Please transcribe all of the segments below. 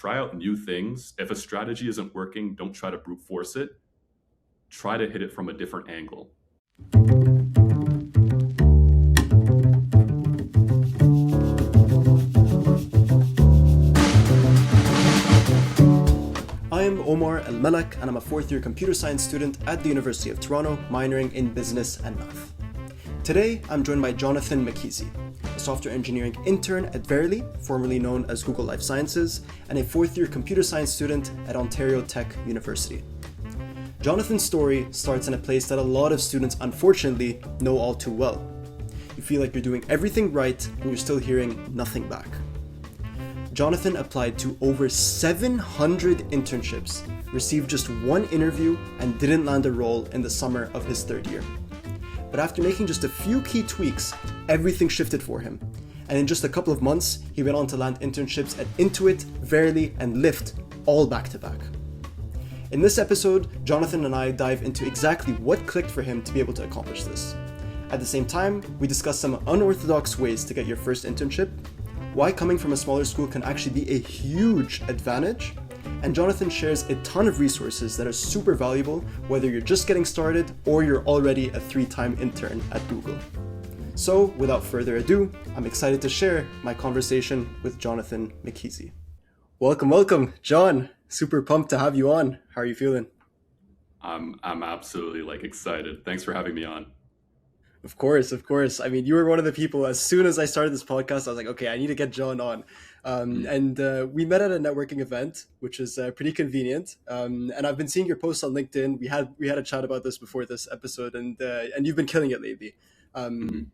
try out new things. If a strategy isn't working, don't try to brute force it. Try to hit it from a different angle. I'm Omar El Malak, and I'm a fourth-year computer science student at the University of Toronto, minoring in business and math. Today, I'm joined by Jonathan Mckesey, a software engineering intern at Verily, formerly known as Google Life Sciences, and a fourth-year computer science student at Ontario Tech University. Jonathan's story starts in a place that a lot of students, unfortunately, know all too well. You feel like you're doing everything right, and you're still hearing nothing back. Jonathan applied to over 700 internships, received just one interview, and didn't land a role in the summer of his third year. But after making just a few key tweaks, everything shifted for him. And in just a couple of months, he went on to land internships at Intuit, Verily, and Lyft, all back to back. In this episode, Jonathan and I dive into exactly what clicked for him to be able to accomplish this. At the same time, we discuss some unorthodox ways to get your first internship, why coming from a smaller school can actually be a huge advantage, and Jonathan shares a ton of resources that are super valuable whether you're just getting started or you're already a 3-time intern at Google. So, without further ado, I'm excited to share my conversation with Jonathan Mckesey. Welcome, John. Super pumped to have you on. How are you feeling? I'm absolutely excited. Thanks for having me on. Of course. I mean, you were one of the people, as soon as I started this podcast, I was like, okay, I need to get John on. And we met at a networking event, which is pretty convenient. And I've been seeing your posts on LinkedIn. We had a chat about this before this episode, and you've been killing it lately.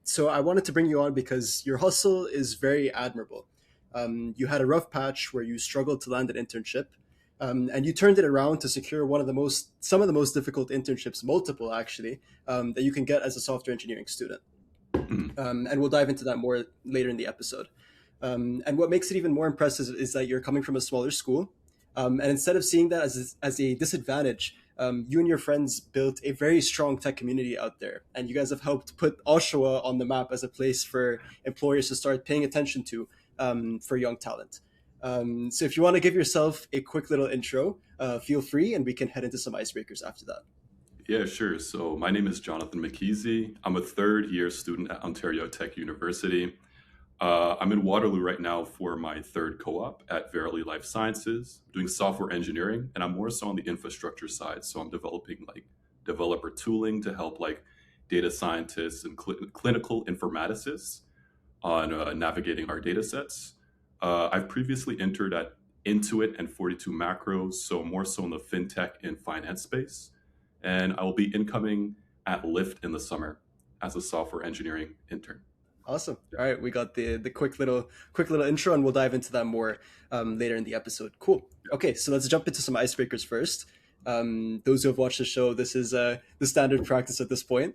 So I wanted to bring you on because your hustle is very admirable. You had a rough patch where you struggled to land an internship. And you turned it around to secure some of the most difficult internships, multiple actually, that you can get as a software engineering student. And we'll dive into that more later in the episode. And what makes it even more impressive is that you're coming from a smaller school. And instead of seeing that as a disadvantage, you and your friends built a very strong tech community out there. And you guys have helped put Oshawa on the map as a place for employers to start paying attention to for young talent. So if you want to give yourself a quick little intro, feel free, and we can head into some icebreakers after that. Yeah, sure. So my name is Jonathan Mckesey. I'm a third-year student at Ontario Tech University. I'm in Waterloo right now for my third co-op at Verily Life Sciences, doing software engineering, and I'm more so on the infrastructure side. So I'm developing developer tooling to help data scientists and clinical informaticists on navigating our data sets. I've previously entered at Intuit and 42 Macros, so more so in the fintech and finance space. And I will be incoming at Lyft in the summer as a software engineering intern. Awesome. All right, we got the quick little intro, and we'll dive into that more later in the episode. Cool. Okay, so let's jump into some icebreakers first. Those who have watched the show, this is the standard practice at this point.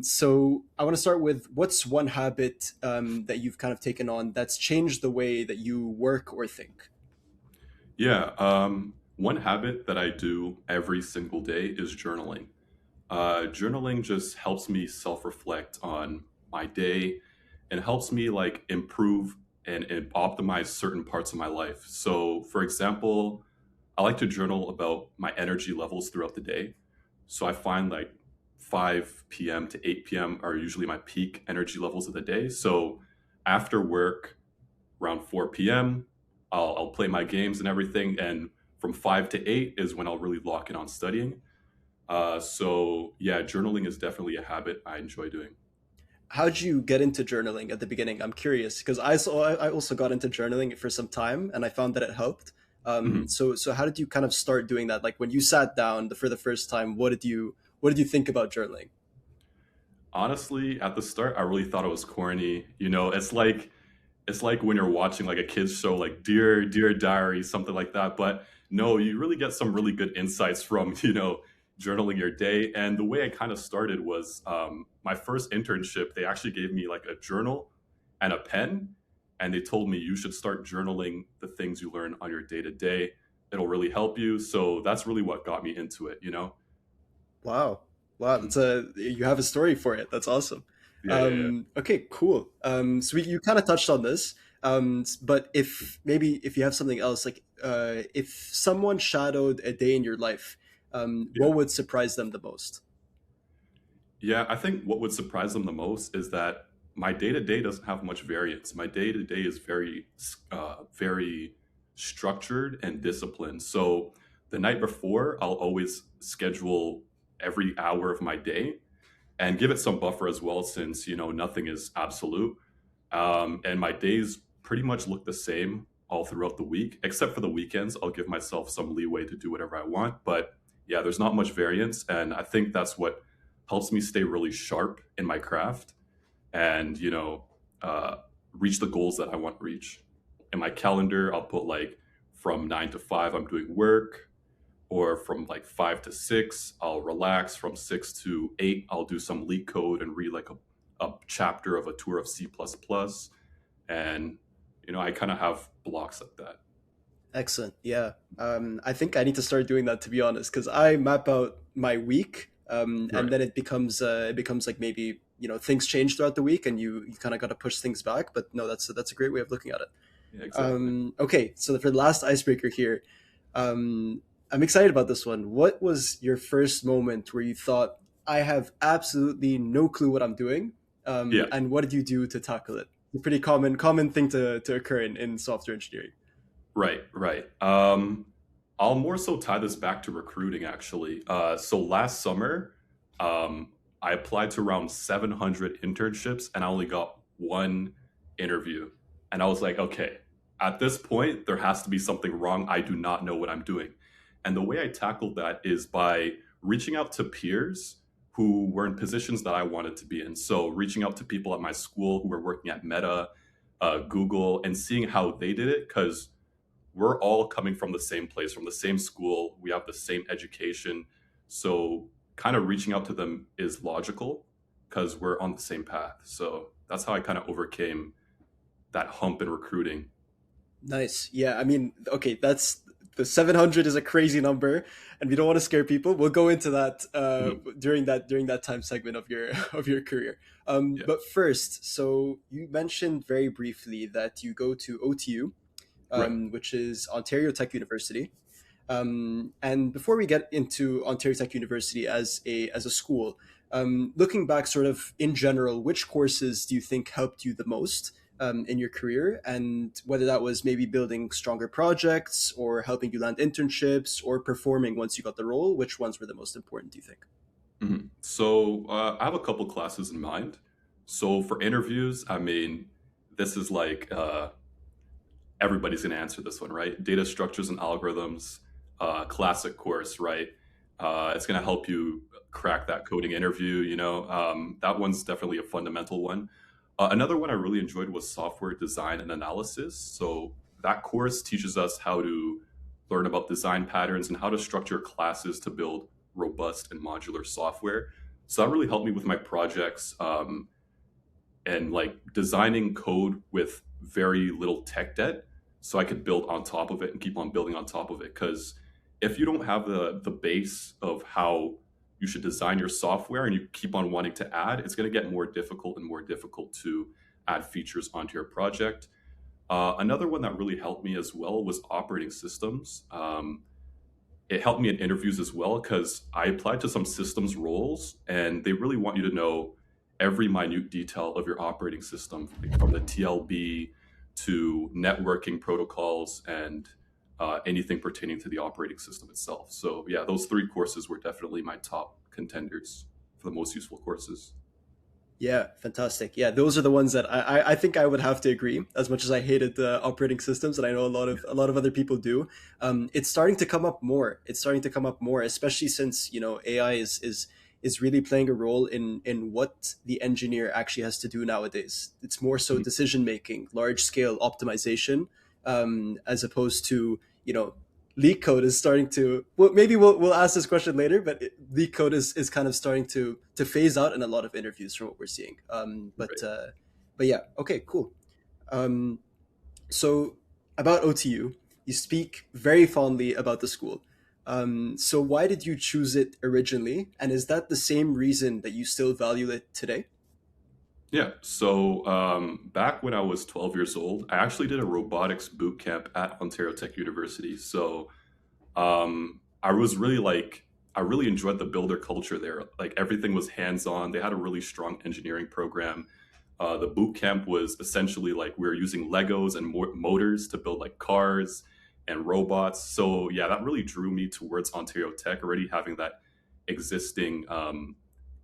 So I want to start with, what's one habit that you've kind of taken on that's changed the way that you work or think? Yeah, one habit that I do every single day is journaling. Journaling just helps me self-reflect on my day and helps me improve and optimize certain parts of my life. So, for example, I like to journal about my energy levels throughout the day. So I find 5 p.m. to 8 p.m. are usually my peak energy levels of the day. So after work, around 4 p.m., I'll play my games and everything. And from 5 to 8 is when I'll really lock in on studying. So yeah, journaling is definitely a habit I enjoy doing. How'd you get into journaling at the beginning? I'm curious because I also got into journaling for some time, and I found that it helped. So how did you kind of start doing that? Like when you sat down for the first time, what did you think about journaling? Honestly, at the start, I really thought it was corny. It's like when you're watching a kids show, Dear Diary, something like that. But no, you really get some really good insights from journaling your day. And the way I kind of started was my first internship. They actually gave me a journal and a pen, and they told me you should start journaling the things you learn on your day to day. It'll really help you. So that's really what got me into it. Wow. That's you have a story for it. That's awesome. Yeah. Okay, cool. So you kind of touched on this. But if you have something else, like if someone shadowed a day in your life, Yeah. what would surprise them the most? Yeah, I think what would surprise them the most is that my day to day doesn't have much variance. My day to day is very structured and disciplined. So the night before, I'll always schedule every hour of my day and give it some buffer as well, since nothing is absolute. And my days pretty much look the same all throughout the week, except for the weekends. I'll give myself some leeway to do whatever I want. But yeah, there's not much variance. And I think that's what helps me stay really sharp in my craft and, uh, reach the goals that I want to reach. In my calendar, I'll put like from 9 to 5, I'm doing work, or from like 5 to 6, I'll relax. From 6 to 8, I'll do some leak code and read like a chapter of a tour of C++. And, I kind of have blocks like that. Excellent. Yeah. I think I need to start doing that, to be honest, because I map out my week, and Right. then it becomes like maybe things change throughout the week, and you kind of got to push things back. But no, that's a great way of looking at it. Yeah, exactly. Okay, so for the last icebreaker here, I'm excited about this one. What was your first moment where you thought, I have absolutely no clue what I'm doing? Yeah. And what did you do to tackle it? It's a pretty common thing to occur in software engineering. Right, right. I'll more so tie this back to recruiting, actually. So last summer, I applied to around 700 internships and I only got one interview. And I was like, okay, at this point, there has to be something wrong. I do not know what I'm doing. And the way I tackled that is by reaching out to peers who were in positions that I wanted to be in. So reaching out to people at my school who were working at Meta, Google, and seeing how they did it, because we're all coming from the same place, from the same school. We have the same education. So, kind of reaching out to them is logical because we're on the same path. So, that's how I kind of overcame that hump in recruiting. Nice. Yeah, I mean, okay, that's the 700 is a crazy number, and we don't want to scare people. We'll go into that Mhm. during that time segment of your of your career. Yeah, But first, so you mentioned very briefly that you go to OTU, right. which is Ontario Tech University. And before we get into Ontario Tech University as a school, looking back, sort of in general, which courses do you think helped you the most in your career, and whether that was maybe building stronger projects or helping you land internships or performing once you got the role? Which ones were the most important, do you think? So, I have a couple classes in mind. So, for interviews, I mean, this is like everybody's going to answer this one, right? Data structures and algorithms, classic course, right? It's going to help you crack that coding interview. That one's definitely a fundamental one. Another one I really enjoyed was software design and analysis. So that course teaches us how to learn about design patterns and how to structure classes to build robust and modular software. So that really helped me with my projects, and like designing code with very little tech debt, so I could build on top of it and keep on building on top of it. Because if you don't have the base of how you should design your software and you keep on wanting to add, it's going to get more difficult and more difficult to add features onto your project. Another one that really helped me as well was operating systems. It helped me in interviews as well because I applied to some systems roles and they really want you to know every minute detail of your operating system, like from the TLB to networking protocols and anything pertaining to the operating system itself. So, yeah, those three courses were definitely my top contenders for the most useful courses. Yeah, fantastic. Yeah, those are the ones that I think I would have to agree. As much as I hated the operating systems, and I know a lot of other people do, it's starting to come up more. It's starting to come up more, especially since AI is really playing a role in what the engineer actually has to do nowadays. It's more so Mhm. decision making, large scale optimization, as opposed to leak code is starting to, well, maybe we'll ask this question later, but leak code is kind of starting to phase out in a lot of interviews from what we're seeing. Right. But yeah, okay, cool. um, so about OTU, you speak very fondly about the school. So why did you choose it originally, and is that the same reason that you still value it today? Yeah. So back when I was 12 years old, I actually did a robotics boot camp at Ontario Tech University. So I was really like, I really enjoyed the builder culture there. Like everything was hands on. They had a really strong engineering program. The boot camp was essentially like we were using Legos and motors to build like cars and robots. So yeah, that really drew me towards Ontario Tech, already having that existing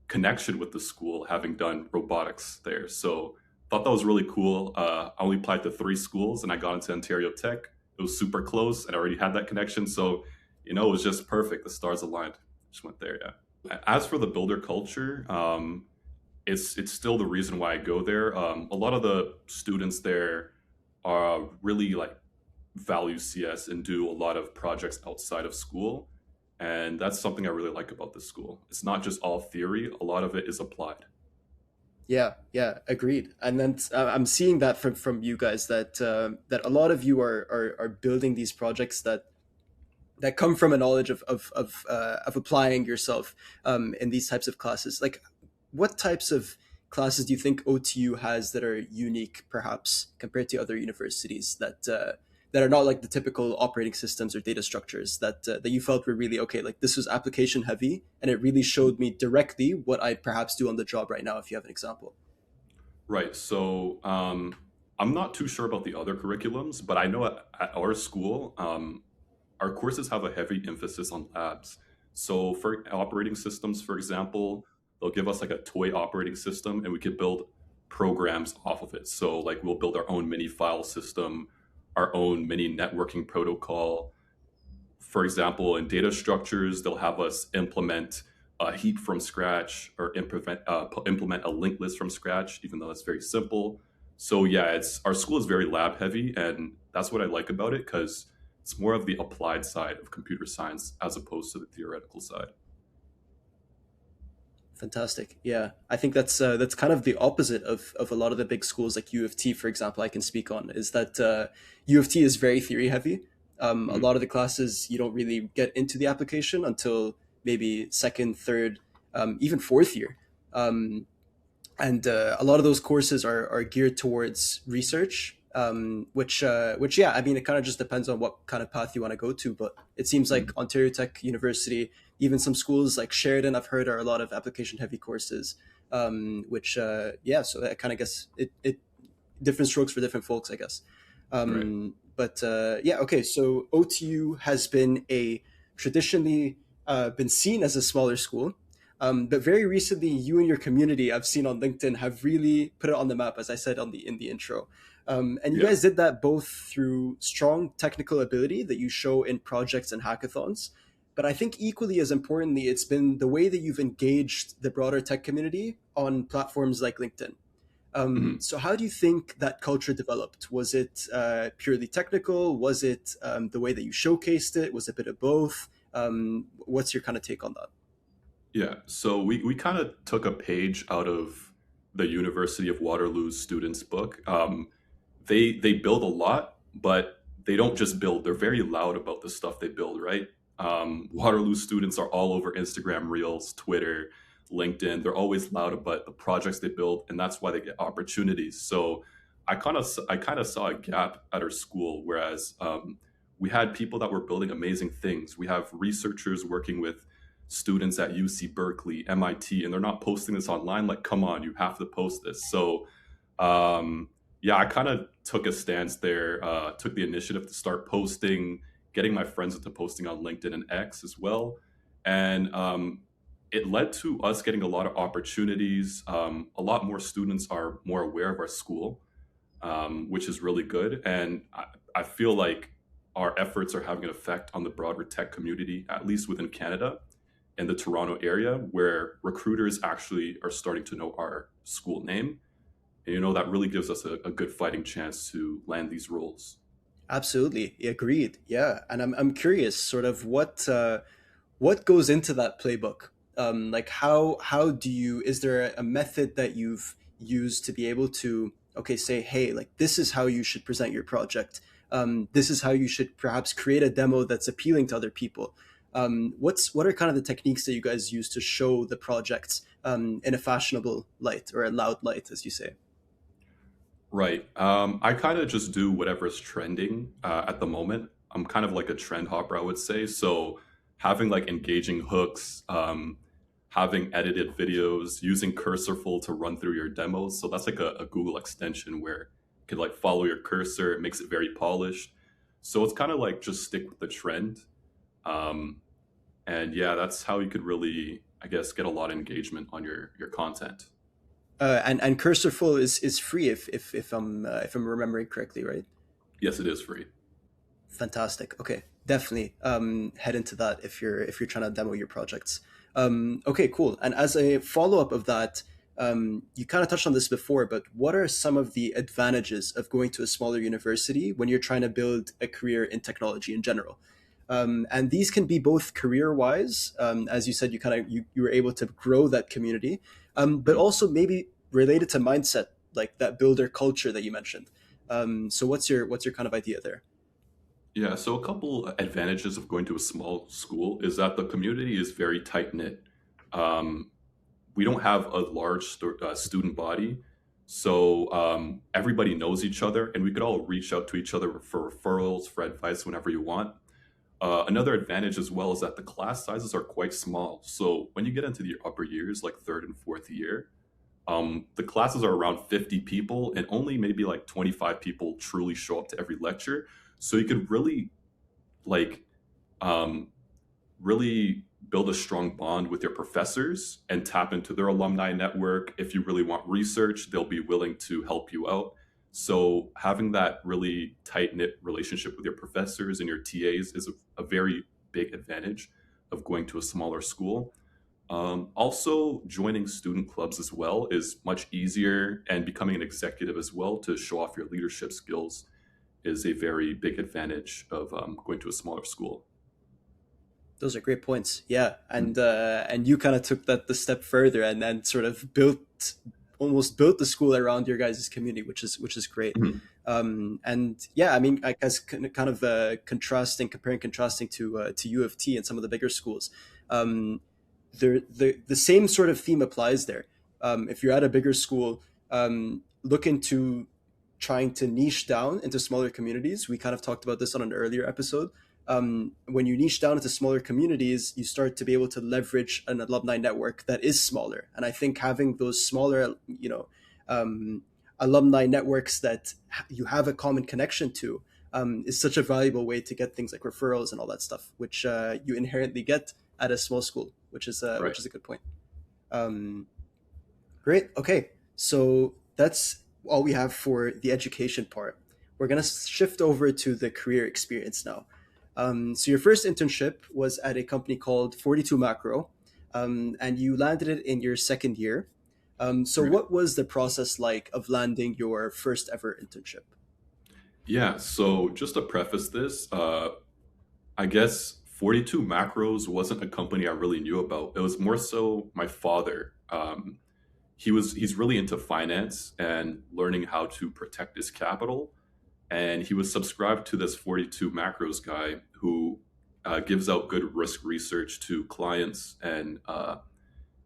connection with the school, having done robotics there. So thought that was really cool. I only applied to three schools, and I got into Ontario Tech. It was super close, and I already had that connection. So it was just perfect. The stars aligned. Just went there. Yeah. As for the builder culture, it's still the reason why I go there. A lot of the students there are really like value CS and do a lot of projects outside of school. And that's something I really like about this school. It's not just all theory, a lot of it is applied. Yeah, yeah, agreed. And then I'm seeing that from you guys that that a lot of you are building these projects that come from a knowledge of applying yourself in these types of classes. Like, what types of classes do you think OTU has that are unique, perhaps compared to other universities that are not like the typical operating systems or data structures that you felt were really okay? Like this was application heavy, and it really showed me directly what I perhaps do on the job right now. If you have an example. Right. So I'm not too sure about the other curriculums, but I know at our school, our courses have a heavy emphasis on labs. So for operating systems, for example, they'll give us like a toy operating system and we could build programs off of it. So like we'll build our own mini file system, our own mini networking protocol. For example, in data structures, they'll have us implement a heap from scratch or implement a linked list from scratch, even though that's very simple. So yeah, it's our school is very lab heavy, and that's what I like about it because it's more of the applied side of computer science as opposed to the theoretical side. Fantastic. Yeah, I think that's kind of the opposite of a lot of the big schools like U of T, for example. I can speak on is that U of T is very theory heavy. A Mhm. lot of the classes you don't really get into the application until maybe second, third, even fourth year. Um, and a lot of those courses are geared towards research, which yeah, I mean, it kind of just depends on what kind of path you want to go to. But it seems like Mhm. Ontario Tech University, even some schools like Sheridan, I've heard are a lot of application heavy courses. Which yeah, so I kind of guess it different strokes for different folks, I guess. Right. But yeah, okay. So OTU has been a traditionally been seen as a smaller school, but very recently, you and your community I've seen on LinkedIn have really put it on the map, as I said on the in the intro. And you Yeah. guys did that both through strong technical ability that you show in projects and hackathons. But I think equally as importantly, it's been the way that you've engaged the broader tech community on platforms like LinkedIn. Mhm. So how do you think that culture developed? Was it purely technical? Was it the way that you showcased it? Was it a bit of both? What's your kind of take on that? Yeah. So we kind of took a page out of the University of Waterloo's students book. They build a lot, but they don't just build. They're very loud about the stuff they build, right? Waterloo students are all over Instagram Reels, Twitter, LinkedIn. They're always loud about the projects they build, and that's why they get opportunities. So I kind of saw a gap at our school, whereas we had people that were building amazing things. We have researchers working with students at UC Berkeley, MIT, and they're not posting this online. Like, come on, you have to post this. So yeah, I kind of took a stance there, took the initiative to start posting, getting my friends into posting on LinkedIn and X as well. And it led to us getting a lot of opportunities. A lot more students are more aware of our school, which is really good. And I feel like our efforts are having an effect on the broader tech community, at least within Canada and the Toronto area, where recruiters actually are starting to know our school name, and that really gives us a good fighting chance to land these roles. Absolutely, agreed. Yeah, and I'm curious, sort of what goes into that playbook. Like how do you? Is there a method that you've used to be able to say, hey, like this is how you should present your project. This is how you should perhaps create a demo that's appealing to other people. What are kind of the techniques that you guys use to show the projects in a fashionable light or a loud light, as you say? Right. I kind of just do whatever's trending at the moment. I'm kind of like a trend hopper, I would say. So having like engaging hooks, having edited videos, using Cursorful to run through your demos. So that's like a Google extension where you could like follow your cursor. It makes it very polished. So it's kind of like just stick with the trend. Um, and yeah, that's how you could really, I guess, get a lot of engagement on your content. And Cursorful is free if I'm remembering correctly, right? Yes, it is free. Fantastic. Okay, definitely head into that if you're trying to demo your projects. Okay, cool. And as a follow up of that, you kind of touched on this before, but what are some of the advantages of going to a smaller university when you're trying to build a career in technology in general? And these can be both career wise, as you said, you were able to grow that community, but Mhm. also maybe related to mindset, like that builder culture that you mentioned. So what's your kind of idea there? Yeah, so a couple advantages of going to a small school is that the community is very tight knit. Um, we don't have a large student body, so everybody knows each other, and we could all reach out to each other for referrals, for advice whenever you want. Another advantage as well is that the class sizes are quite small. So when you get into the upper years, like third and fourth year, the classes are around 50 people, and only maybe like 25 people truly show up to every lecture. So you could really like um, really build a strong bond with your professors and tap into their alumni network. If you really want research, they'll be willing to help you out. So having that really tight knit relationship with your professors and your TAs is a very big advantage of going to a smaller school. Also, joining student clubs as well is much easier, and becoming an executive as well to show off your leadership skills is a very big advantage of going to a smaller school. Those are great points. Yeah, and you kind of took that the step further and then sort of almost built the school around your guys' community, which is great. Mhm. And yeah, I mean, I guess kind of comparing contrasting to U of T and some of the bigger schools. Um, the same sort of theme applies there. If you're at a bigger school, look into trying to niche down into smaller communities. We kind of talked about this on an earlier episode. When you niche down into smaller communities, you start to be able to leverage an alumni network that is smaller. And I think having those smaller, um, alumni networks that you have a common connection to is such a valuable way to get things like referrals and all that stuff, which you inherently get at a small school, Right. which is a good point. Um, Great. Okay. So that's all we have for the education part. We're going to shift over to the career experience now. So your first internship was at a company called 42 Macro, and you landed it in your second year. So Right. what was the process like of landing your first ever internship? Yeah. So just to preface this, I guess 42 Macros wasn't a company I really knew about. It was more so my father. He's really into finance and learning how to protect his capital, and he was subscribed to this 42 Macros guy who gives out good risk research to clients and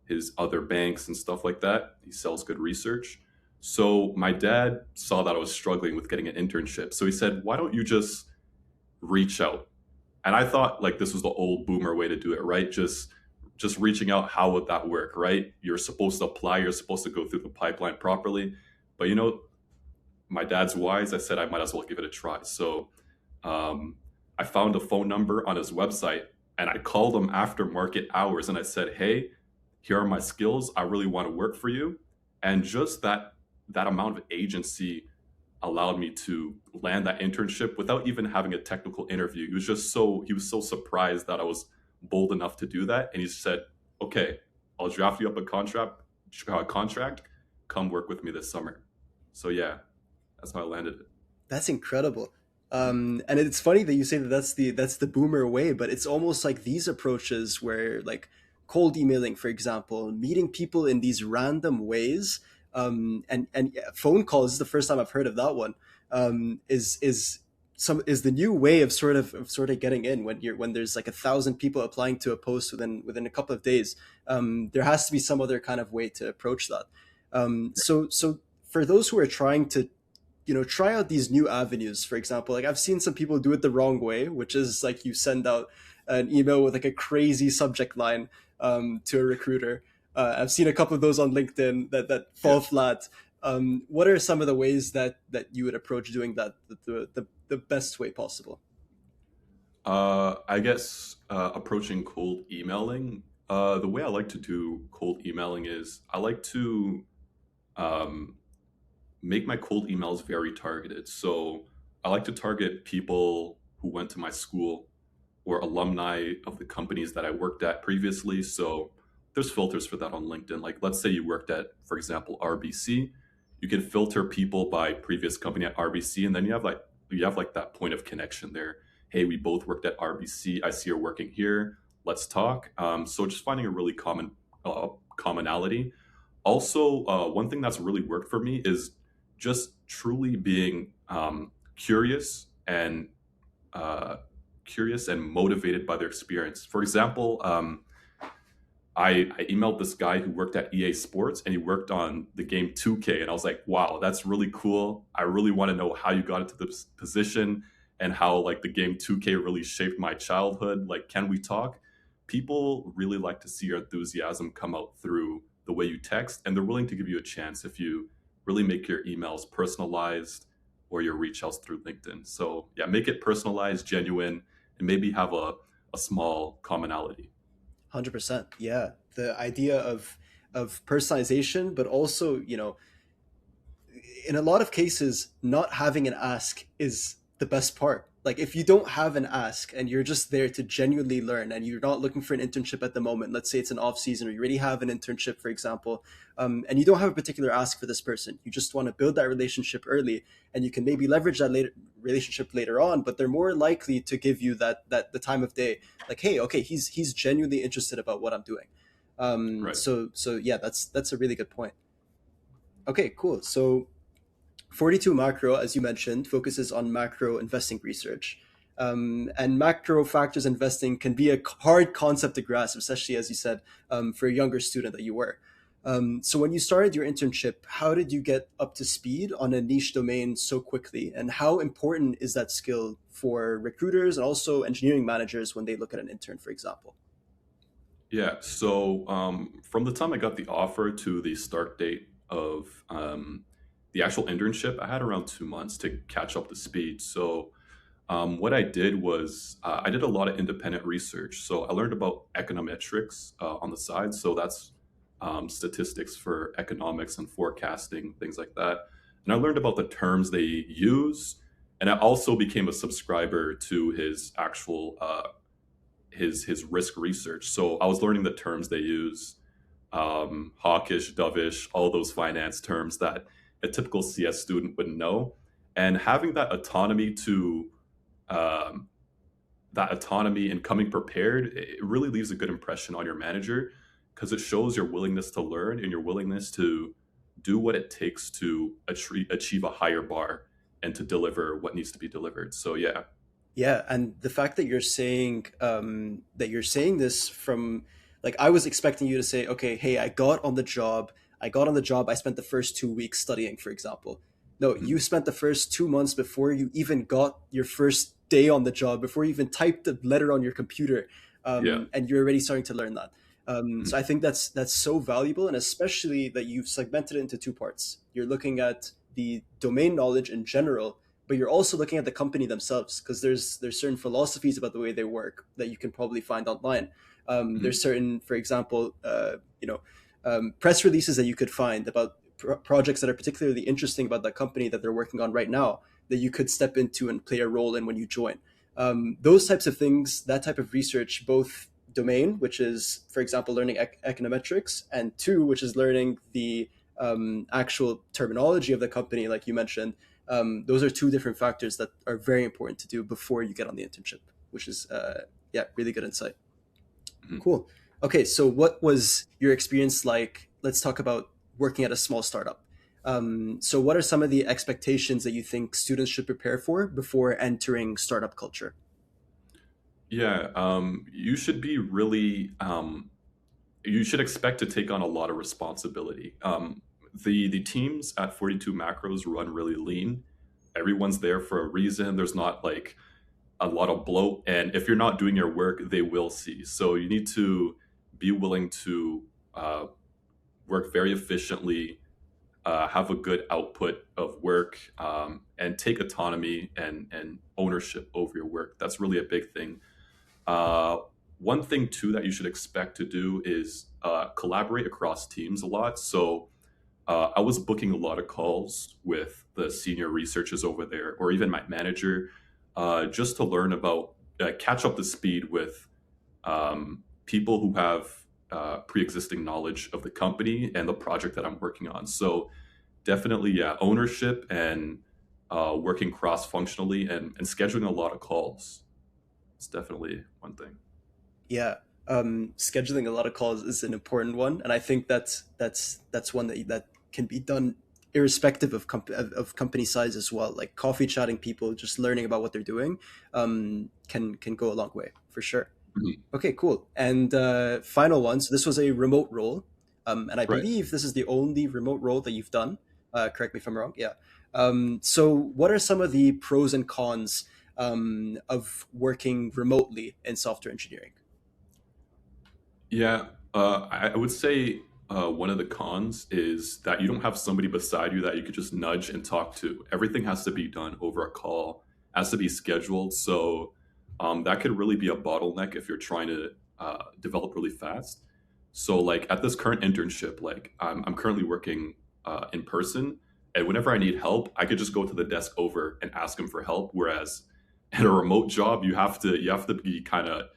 his other banks and stuff like that. He sells good research. So my dad saw that I was struggling with getting an internship. So he said, "Why don't you just reach out?" And I thought like this was the old boomer way to do it, right? Just reaching out, how would that work, right? You're supposed to apply, you're supposed to go through the pipeline properly. But my dad's wise. I said I might as well give it a try. So um, I found a phone number on his website, and I called him after market hours and I said, "Hey, here are my skills. I really want to work for you." And just that amount of agency allowed me to land that internship without even having a technical interview. He was so surprised that I was bold enough to do that, and he said, "Okay, I'll draft you up a contract. Come work with me this summer." So yeah, that's how I landed it. That's incredible. And it's funny that you say that that's the boomer way, but it's almost like these approaches where like cold emailing, for example, meeting people in these random ways, and yeah, phone calls is the first time I've heard of that one. Is the new way of sort of getting in when there's like 1,000 people applying to a post within a couple of days. There has to be some other kind of way to approach that. So for those who are trying to try out these new avenues, for example, like I've seen some people do it the wrong way, which is like you send out an email with like a crazy subject line to a recruiter. I've seen a couple of those on LinkedIn that Yeah. fall flat. What are some of the ways that you would approach doing that the best way possible? I guess approaching cold emailing. The way I like to do cold emailing is I like to um, make my cold emails very targeted. So I like to target people who went to my school or alumni of the companies that I worked at previously. So there's filters for that on LinkedIn. Like, let's say you worked at, for example, RBC. You can filter people by previous company at RBC, and then you have like that point of connection there. Hey, we both worked at RBC. I see you're working here. Let's talk. So just finding a really commonality. Also, one thing that's really worked for me is just truly being uh, curious and motivated by their experience. For example, I emailed this guy who worked at EA Sports and he worked on the game 2K, and I was like, wow, that's really cool. I really want to know how you got into this position and how like the game 2K really shaped my childhood. Like, can we talk? People really like to see your enthusiasm come out through the way you text, and they're willing to give you a chance if you really make your emails personalized or your reach outs through LinkedIn. So yeah, make it personalized, genuine, and maybe have a small commonality. 100%. Yeah, the idea of personalization, but also in a lot of cases, not having an ask is the best part. Like if you don't have an ask and you're just there to genuinely learn and you're not looking for an internship at the moment, let's say it's an off season or you already have an internship, for example, and you don't have a particular ask for this person, you just want to build that relationship early, and you can maybe leverage that relationship later on, but they're more likely to give you that the time of day, like, hey, okay, he's genuinely interested about what I'm doing. Right. So yeah, that's a really good point. Okay, cool. So 42 Macro, as you mentioned, focuses on macro investing research. And macro factors investing can be a hard concept to grasp, especially as you said, for a younger student that you were. So when you started your internship, how did you get up to speed on a niche domain so quickly? And how important is that skill for recruiters and also engineering managers when they look at an intern, for example? Yeah. So from the time I got the offer to the start date of the actual internship, I had around 2 months to catch up to speed. So what I did was I did a lot of independent research. So I learned about econometrics on the side. So that's statistics for economics and forecasting, things like that. And I learned about the terms they use. And I also became a subscriber to his actual his risk research. So I was learning the terms they use, hawkish, dovish, all those finance terms that a typical CS student would know, and having um, that autonomy and coming prepared, it really leaves a good impression on your manager because it shows your willingness to learn and your willingness to do what it takes to achieve a higher bar and to deliver what needs to be delivered. So yeah. Yeah, and the fact that you're saying this from, like, I was expecting you to say, okay, hey, I spent the first 2 weeks studying, for example. No, Mhm. you spent the first 2 months before you even got your first day on the job, before you even typed the letter on your computer, Yeah. and you're already starting to learn that. So Mhm. I think that's so valuable, and especially that you've segmented it into two parts. You're looking at the domain knowledge in general, but you're also looking at the company themselves, because there's certain philosophies about the way they work that you can probably find online. There's Mhm. certain, for example, press releases that you could find about projects that are particularly interesting about that company that they're working on right now that you could step into and play a role in when you join. Those types of things, that type of research, both domain, which is, for example, learning econometrics, and two, which is learning the actual terminology of the company, like you mentioned. Those are two different factors that are very important to do before you get on the internship, which is, yeah, really good insight. Mhm. Cool. Okay, so what was your experience like? Let's talk about working at a small startup. So, what are some of the expectations that you think students should prepare for before entering startup culture? Yeah, you should be really you should expect to take on a lot of responsibility. The teams at 42 Macros run really lean. Everyone's there for a reason. There's not like a lot of bloat, and if you're not doing your work, they will see. So you need to be willing to uh, work very efficiently, have a good output of work, and take autonomy and ownership over your work. That's really a big thing. Uh, One thing too that you should expect to do is collaborate across teams a lot. So I was booking a lot of calls with the senior researchers over there, or even my manager, just to learn about, catch up to speed with people who have pre-existing knowledge of the company and the project that I'm working on. So definitely, yeah, ownership and working cross-functionally and scheduling a lot of calls. It's definitely one thing. Yeah, scheduling a lot of calls is an important one, and I think that's one that can be done irrespective of of company size as well. Like coffee chatting people, just learning about what they're doing, can go a long way for sure. Mhm. Okay, cool. And final one. So this was a remote role, and I Right. believe this is the only remote role that you've done. Correct me if I'm wrong. Yeah. So what are some of the pros and cons of working remotely in software engineering? Yeah, I would say one of the cons is that you don't have somebody beside you that you could just nudge and talk to. Everything has to be done over a call, has to be scheduled. So that could really be a bottleneck if you're trying to develop really fast. So, like at this current internship, like I'm currently working in person, and whenever I need help, I could just go to the desk over and ask them for help. Whereas at a remote job, you have to be kind of a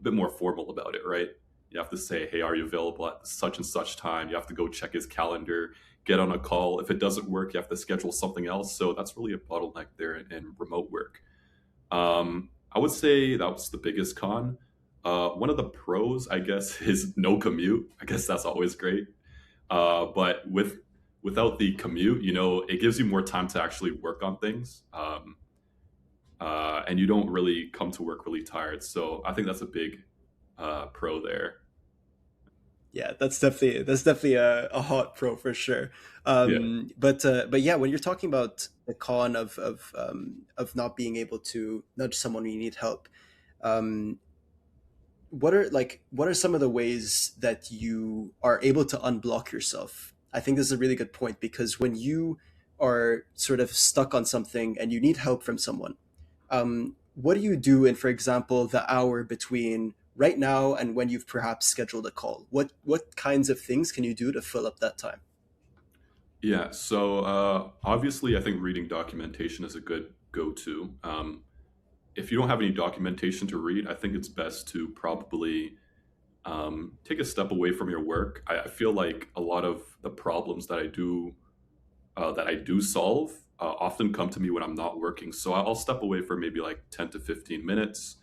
bit more formal about it, right? You have to say, hey, are you available at such and such time? You have to go check his calendar, get on a call. If it doesn't work, you have to schedule something else. So that's really a bottleneck there in remote work. I would say that was the biggest con. One of the pros, I guess, is no commute. I guess that's always great. But without the commute, it gives you more time to actually work on things, and you don't really come to work really tired. So I think that's a big pro there. Yeah, that's definitely a hot pro for sure. Yeah. But yeah, when you're talking about the con of not being able to nudge someone when you need help, um, what are some of the ways that you are able to unblock yourself? I think this is a really good point because when you are sort of stuck on something and you need help from someone, what do you do in, for example, the hour between right now and when you've perhaps scheduled a call? What kinds of things can you do to fill up that time? Yeah. So obviously, I think reading documentation is a good go-to. If you don't have any documentation to read, I think it's best to probably take a step away from your work. I feel like a lot of the problems that I do solve often come to me when I'm not working. So I'll step away for maybe like 10 to 15 minutes.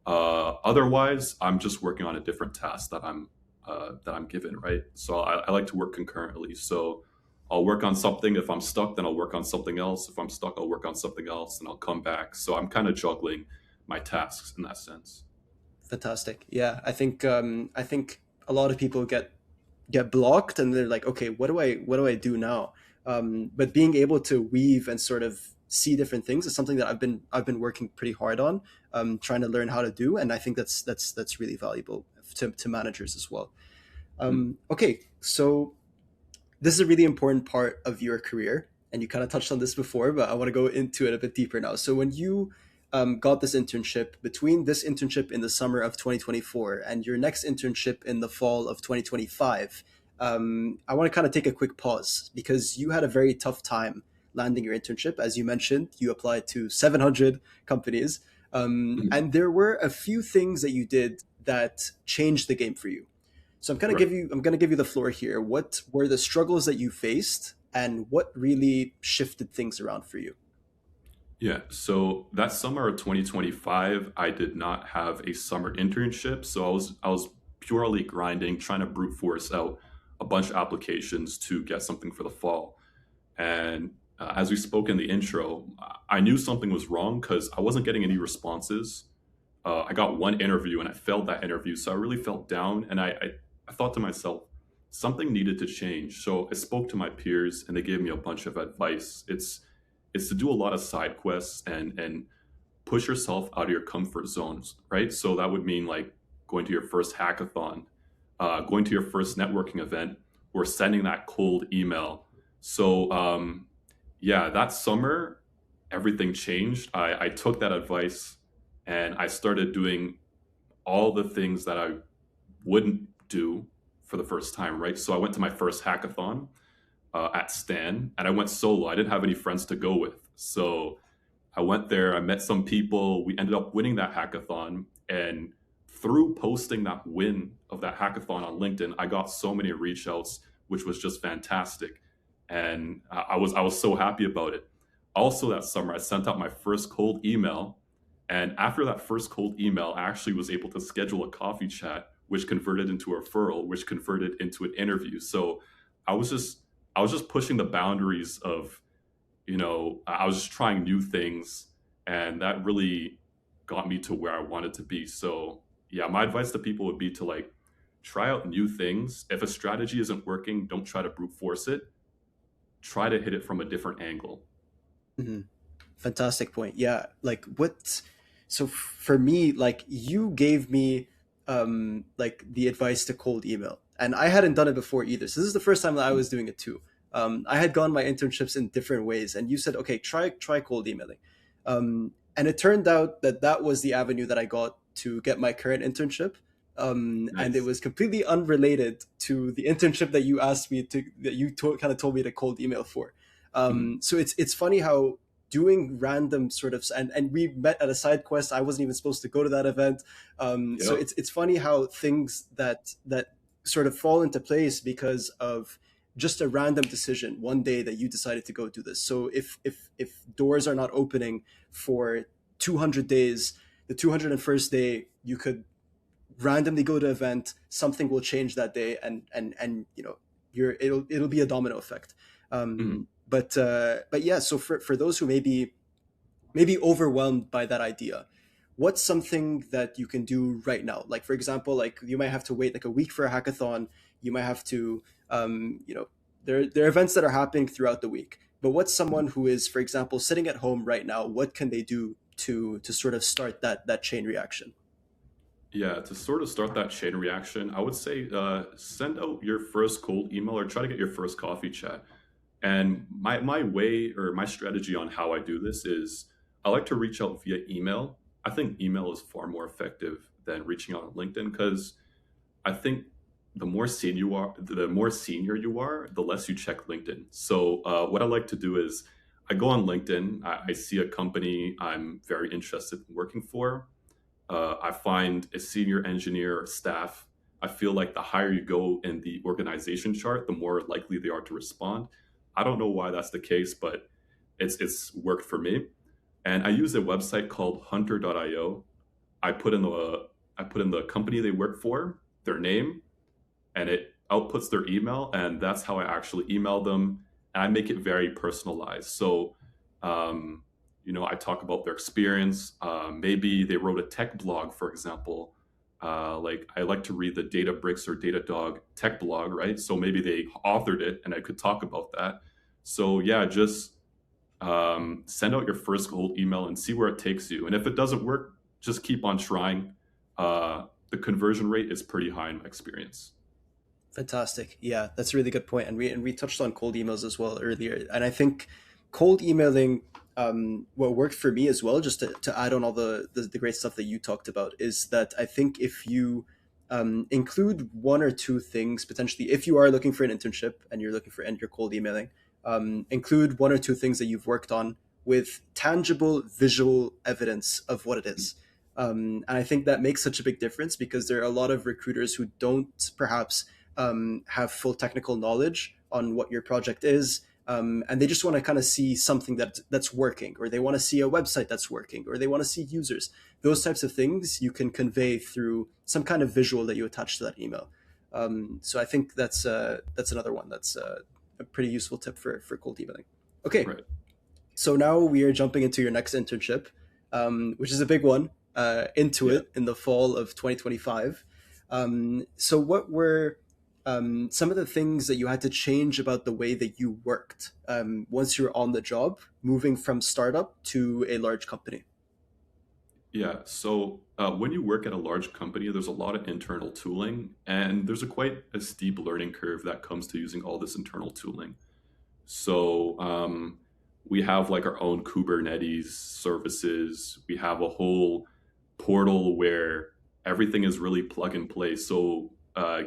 Otherwise, I'm just working on a different task that I'm given, right? So I like to work concurrently. So I'll work on something. If I'm stuck, then I'll work on something else. If I'm stuck, I'll work on something else, and I'll come back. So I'm kind of juggling my tasks in that sense. Fantastic. Yeah, I think a lot of people get blocked and they're like, okay, what do I do now? But being able to weave and sort of see different things is something that I've been working pretty hard on, trying to learn how to do, and I think that's really valuable to managers as well. Mhm. Okay, so this is a really important part of your career, and you kind of touched on this before, but I want to go into it a bit deeper now. So when you got this internship, between this internship in the summer of 2024 and your next internship in the fall of 2025, I want to kind of take a quick pause because you had a very tough time landing your internship. As you mentioned, you applied to 700 companies, Mhm. and there were a few things that you did that changed the game for you. So Right. I'm gonna give you the floor here. What were the struggles that you faced, and what really shifted things around for you? Yeah. So that summer of 2025, I did not have a summer internship. So I was purely grinding, trying to brute force out a bunch of applications to get something for the fall. And as we spoke in the intro, I knew something was wrong because I wasn't getting any responses. I got one interview and I failed that interview, so I really felt down. And I thought to myself, something needed to change. So I spoke to my peers and they gave me a bunch of advice. It's to do a lot of side quests and push yourself out of your comfort zones, right? So that would mean like going to your first hackathon, going to your first networking event, or sending that cold email. So yeah, that summer everything changed. I took that advice and I started doing all the things that I wouldn't do for the first time, right? So I went to my first hackathon at Stan, and I went solo. I didn't have any friends to go with, so I went there. I met some people. We ended up winning that hackathon, and through posting that win of that hackathon on LinkedIn, I got so many reach outs, which was just fantastic, and I was so happy about it. Also, that summer, I sent out my first cold email, and after that first cold email, I actually was able to schedule a coffee chat, which converted into a referral, which converted into an interview. So I was just I was just pushing the boundaries of, I was just trying new things, and that really got me to where I wanted to be. So yeah, my advice to people would be to like try out new things. If a strategy isn't working, don't try to brute force it. Try to hit it from a different angle. Mhm. Fantastic point. Yeah, like what? So for me, like you gave me like the advice to cold email, and I hadn't done it before either. So this is the first time that I was doing it too. I had gone my internships in different ways, and you said, okay, try cold emailing, and it turned out that that was the avenue that I got to get my current internship. And it Nice. was completely unrelated to the internship that you asked me to, that you kind of told me to cold email for. Mhm. So it's funny how doing random sort of, and we met at a side quest. I wasn't even supposed to go to that event. So Yep. it's funny how things that sort of fall into place because of just a random decision one day that you decided to go do this. So if doors are not opening for 200 days, the 201st day you could randomly go to an event, something will change that day, and it'll be a domino effect. Mhm. But yeah, so for those who maybe overwhelmed by that idea, what's something that you can do right now? Like for example, like you might have to wait like a week for a hackathon. You might have to, there are events that are happening throughout the week. But what's someone who is, for example, sitting at home right now? What can they do to sort of start that chain reaction? Yeah, to sort of start that chain reaction, I would say send out your first cold email or try to get your first coffee chat. And my way or my strategy on how I do this is I like to reach out via email. I think email is far more effective than reaching out on LinkedIn because I think the more senior you are, the less you check LinkedIn. So what I like to do is I go on LinkedIn, I see a company I'm very interested in working for. I find a senior engineer or staff. I feel like the higher you go in the organization chart, the more likely they are to respond. I don't know why that's the case, but it's worked for me. And I use a website called hunter.io. I put in the company they work for, their name, and it outputs their email, and that's how I actually email them. And I make it very personalized. So, um, I talk about their experience. Maybe they wrote a tech blog, for example. Like I like to read the Databricks or Datadog tech blog, right? So maybe they authored it, and I could talk about that. So yeah, just send out your first cold email and see where it takes you. And if it doesn't work, just keep on trying. The conversion rate is pretty high in my experience. Fantastic. Yeah, that's a really good point. And we touched on cold emails as well earlier. And I think cold emailing, what worked for me as well, just to add on all the great stuff that you talked about, is that I think if you include one or two things potentially, if you are looking for an internship and you're looking for and you're cold emailing, include one or two things that you've worked on with tangible visual evidence of what it is. And I think that makes such a big difference because there are a lot of recruiters who don't perhaps have full technical knowledge on what your project is. And they just want to kind of see something that's working, or they want to see a website that's working, or they want to see users. Those types of things you can convey through some kind of visual that you attach to that email. So I think that's another one a pretty useful tip for cold emailing. Okay, Right. so now we are jumping into your next internship, which is a big one, Yeah. Intuit in the fall of 2025. So, what were some of the things that you had to change about the way that you worked once you were on the job, moving from startup to a large company? Yeah. So when you work at a large company, there's a lot of internal tooling, and there's a quite a steep learning curve that comes to using all this internal tooling. So we have like our own Kubernetes services. We have a whole portal where everything is really plug and play. So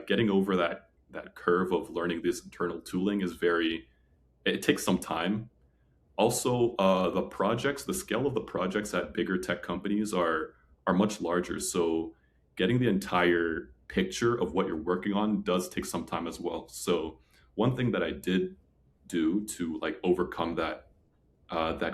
getting over that curve of learning this internal tooling is very, it takes some time. Also, the scale of the projects at bigger tech companies are much larger. So getting the entire picture of what you're working on does take some time as well. So one thing that I did do to like overcome that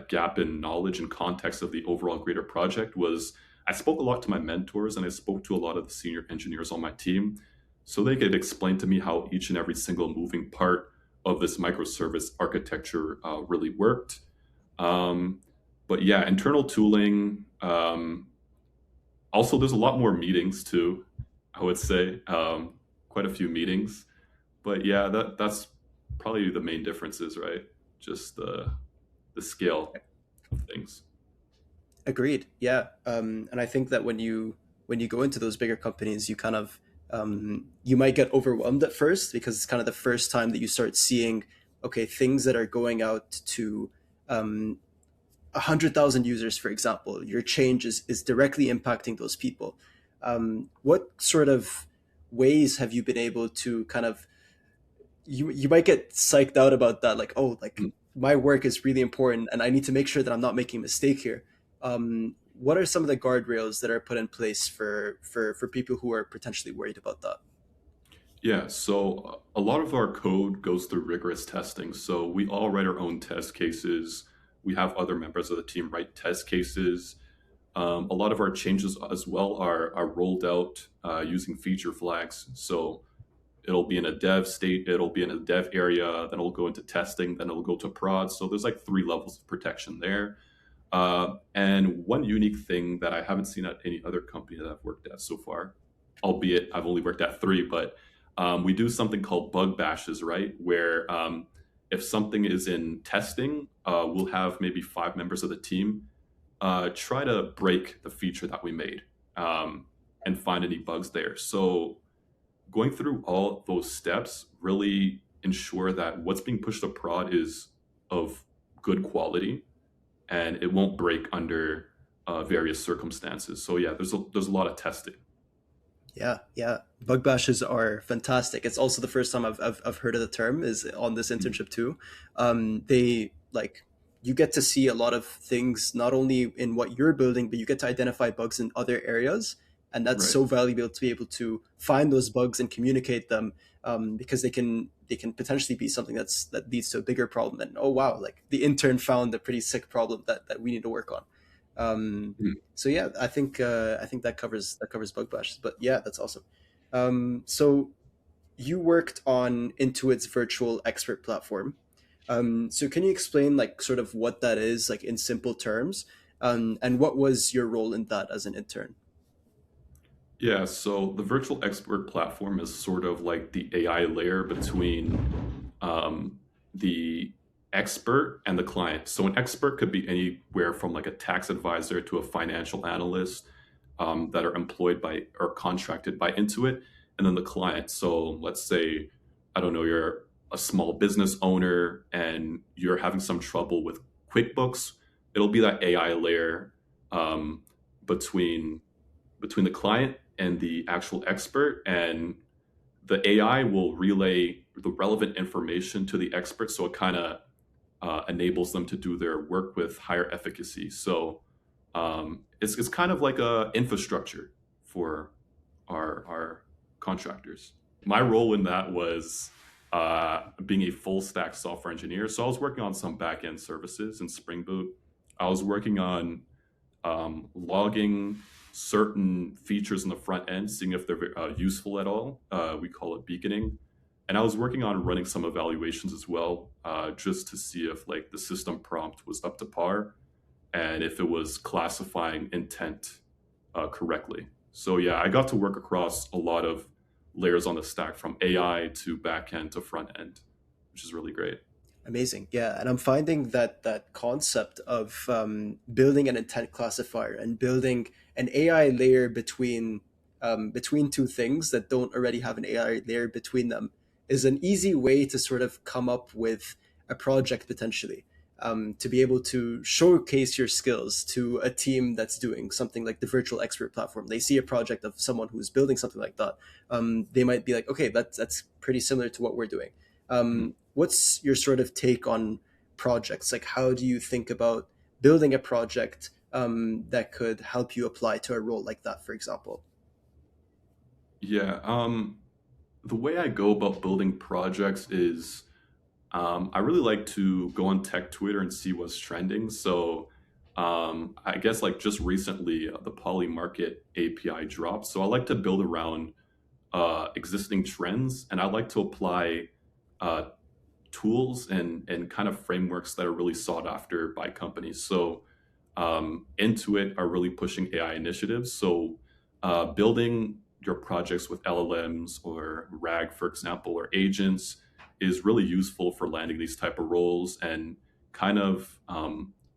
gap in knowledge and context of the overall greater project was I spoke a lot to my mentors and I spoke to a lot of the senior engineers on my team so they could explain to me how each and every single moving part of this microservice architecture really worked. Um, but yeah, internal tooling. Also, there's a lot more meetings too. I would say quite a few meetings. But yeah, that's probably the main differences, right? Just the scale of things. Agreed. Yeah, and I think that when you go into those bigger companies, you kind of you might get overwhelmed at first because it's kind of the first time that you start seeing okay things that are going out to 100,000 users, for example. Your change is directly impacting those people. What sort of ways have you been able to kind of you might get psyched out about that, like, oh, like Mm. my work is really important and I need to make sure that I'm not making a mistake here. What are some of the guardrails that are put in place for people who are potentially worried about that? Yeah, so a lot of our code goes through rigorous testing. So we all write our own test cases. We have other members of the team write test cases. A lot of our changes as well are rolled out using feature flags. So it'll be in a dev state, it'll be in a dev area, then it'll go into testing, then it'll go to prod. So there's like three levels of protection there. And one unique thing that I haven't seen at any other company that I've worked at so far, albeit I've only worked at three, but we do something called bug bashes, right? Where if something is in testing, we'll have maybe five members of the team try to break the feature that we made and find any bugs there. So going through all those steps really ensure that what's being pushed to prod is of good quality and it won't break under various circumstances. So yeah, there's a lot of testing. Yeah, yeah. Bug bashes are fantastic. It's also the first time I've heard of the term is on this Mm. internship too. They like you get to see a lot of things not only in what you're building, but you get to identify bugs in other areas, and that's Right. so valuable to be able to find those bugs and communicate them because they can potentially be something that leads to a bigger problem. And oh wow, like the intern found a pretty sick problem that we need to work on. Mm. So yeah, I think that covers bug bashes. But yeah, that's awesome. So you worked on Intuit's virtual expert platform. So can you explain like sort of what that is, like in simple terms, and what was your role in that as an intern? Yeah, so the virtual expert platform is sort of like the AI layer between the expert and the client. So an expert could be anywhere from like a tax advisor to a financial analyst that are employed by or contracted by Intuit, and then the client. So let's say, I don't know, you're a small business owner and you're having some trouble with QuickBooks. It'll be that AI layer um, between the client and the actual expert, and the AI will relay the relevant information to the expert, so it kind of enables them to do their work with higher efficacy. So it's kind of like a infrastructure for our contractors. My role in that was being a full stack software engineer. So I was working on some back end services in Spring Boot. I was working on logging certain features in the front end, seeing if they're useful at all. We call it beaconing. And I was working on running some evaluations as well, just to see if like the system prompt was up to par and if it was classifying intent correctly. So yeah, I got to work across a lot of layers on the stack from AI to back end to front end, which is really great. Amazing. Yeah. And I'm finding that that concept of building an intent classifier and building an AI layer between two things that don't already have an AI layer between them is an easy way to sort of come up with a project potentially. To be able to showcase your skills to a team that's doing something like the virtual expert platform. They see a project of someone who's building something like that. They might be like, okay, that's pretty similar to what we're doing. Mhm. What's your sort of take on projects? Like, how do you think about building a project that could help you apply to a role like that, for example? Yeah, the way I go about building projects is I really like to go on tech Twitter and see what's trending. So I guess like just recently, the Poly Market API dropped. So I like to build around existing trends, and I like to apply uh, tools and kind of frameworks that are really sought after by companies. So Intuit are really pushing AI initiatives. So building your projects with LLMs or RAG, for example, or agents is really useful for landing these type of roles and kind of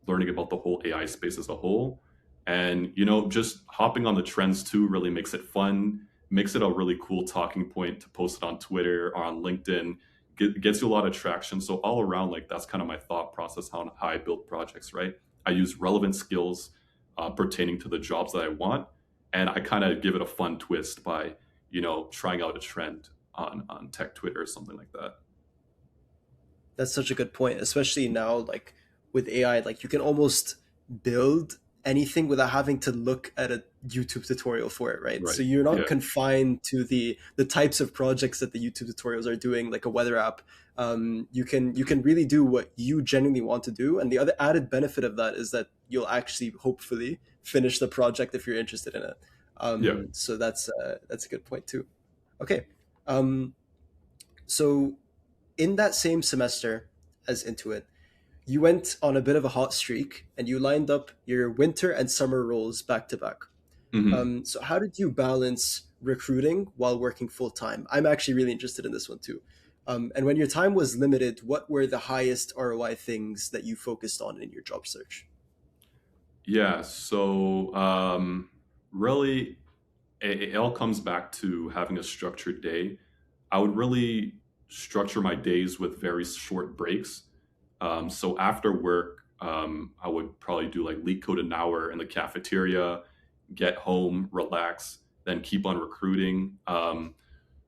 learning about the whole AI space as a whole. And just hopping on the trends too really makes it fun, makes it a really cool talking point to post it on Twitter or on LinkedIn. Gets you a lot of traction. So all around, like that's kind of my thought process how I build projects, right? I use relevant skills pertaining to the jobs that I want, and I kind of give it a fun twist by trying out a trend on tech Twitter or something like that. That's such a good point, especially now, like with AI, like you can almost build anything without having to look at a YouTube tutorial for it, right? So Right. you're not Yeah. confined to the types of projects that the YouTube tutorials are doing, like a weather app. You can really do what you genuinely want to do, and the other added benefit of that is that you'll actually hopefully finish the project if you're interested in it. Yeah. So that's a good point too. Okay, um, so in that same semester as Intuit, you went on a bit of a hot streak and you lined up your winter and summer roles back to back. Hmm. So, how did you balance recruiting while working full time? I'm actually really interested in this one too. And when your time was limited, what were the highest ROI things that you focused on in your job search? Yeah. So really, it all comes back to having a structured day. I would really structure my days with very short breaks. So after work, I would probably do like leak code an hour in the cafeteria, get home, relax, then keep on recruiting.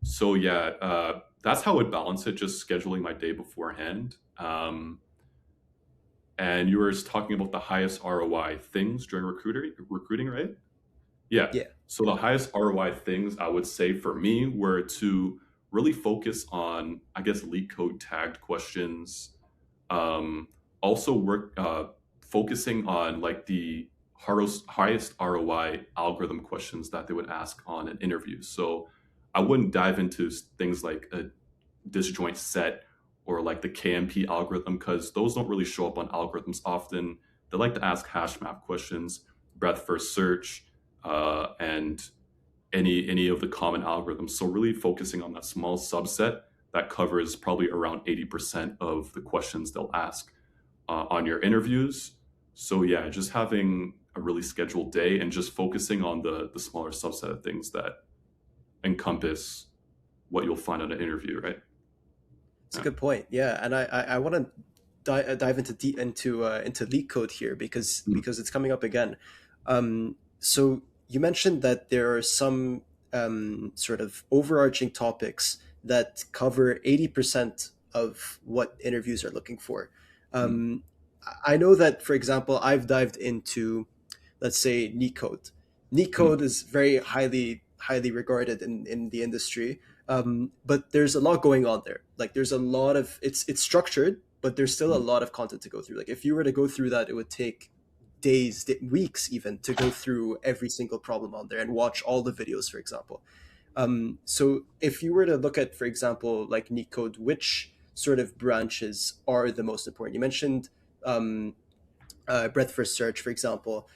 So yeah, that's how I would balance it, just scheduling my day beforehand. And you were just talking about the highest ROI things during recruiting, right? Yeah. Yeah. So the highest ROI things I would say for me were to really focus on, I guess, leak code tagged questions. Um, Also work focusing on like the highest ROI algorithm questions that they would ask on an interview. So I wouldn't dive into things like a disjoint set or like the KMP algorithm because those don't really show up on algorithms often. They like to ask hash map questions, breadth first search, and any of the common algorithms. So really focusing on that small subset that covers probably around 80% of the questions they'll ask on your interviews. So yeah, just having a really scheduled day and just focusing on the smaller subset of things that encompass what you'll find on an interview, right? It's a Yeah. good point. Yeah, and I want to dive into leak code here Mhm. because it's coming up again. So you mentioned that there are some sort of overarching topics that cover 80% of what interviews are looking for. Mhm. Um, I know that, for example, I've dived into, let's say, Neat Code. Neat Mhm. Code is very highly regarded in the industry, but there's a lot going on there. Like there's a lot of it's structured, but there's still a Mhm. lot of content to go through. Like if you were to go through that, it would take days, weeks even to go through every single problem on there and watch all the videos, for example. So if you were to look at, for example, like Neat Code, which sort of branches are the most important? You mentioned um, breadth first search, for example,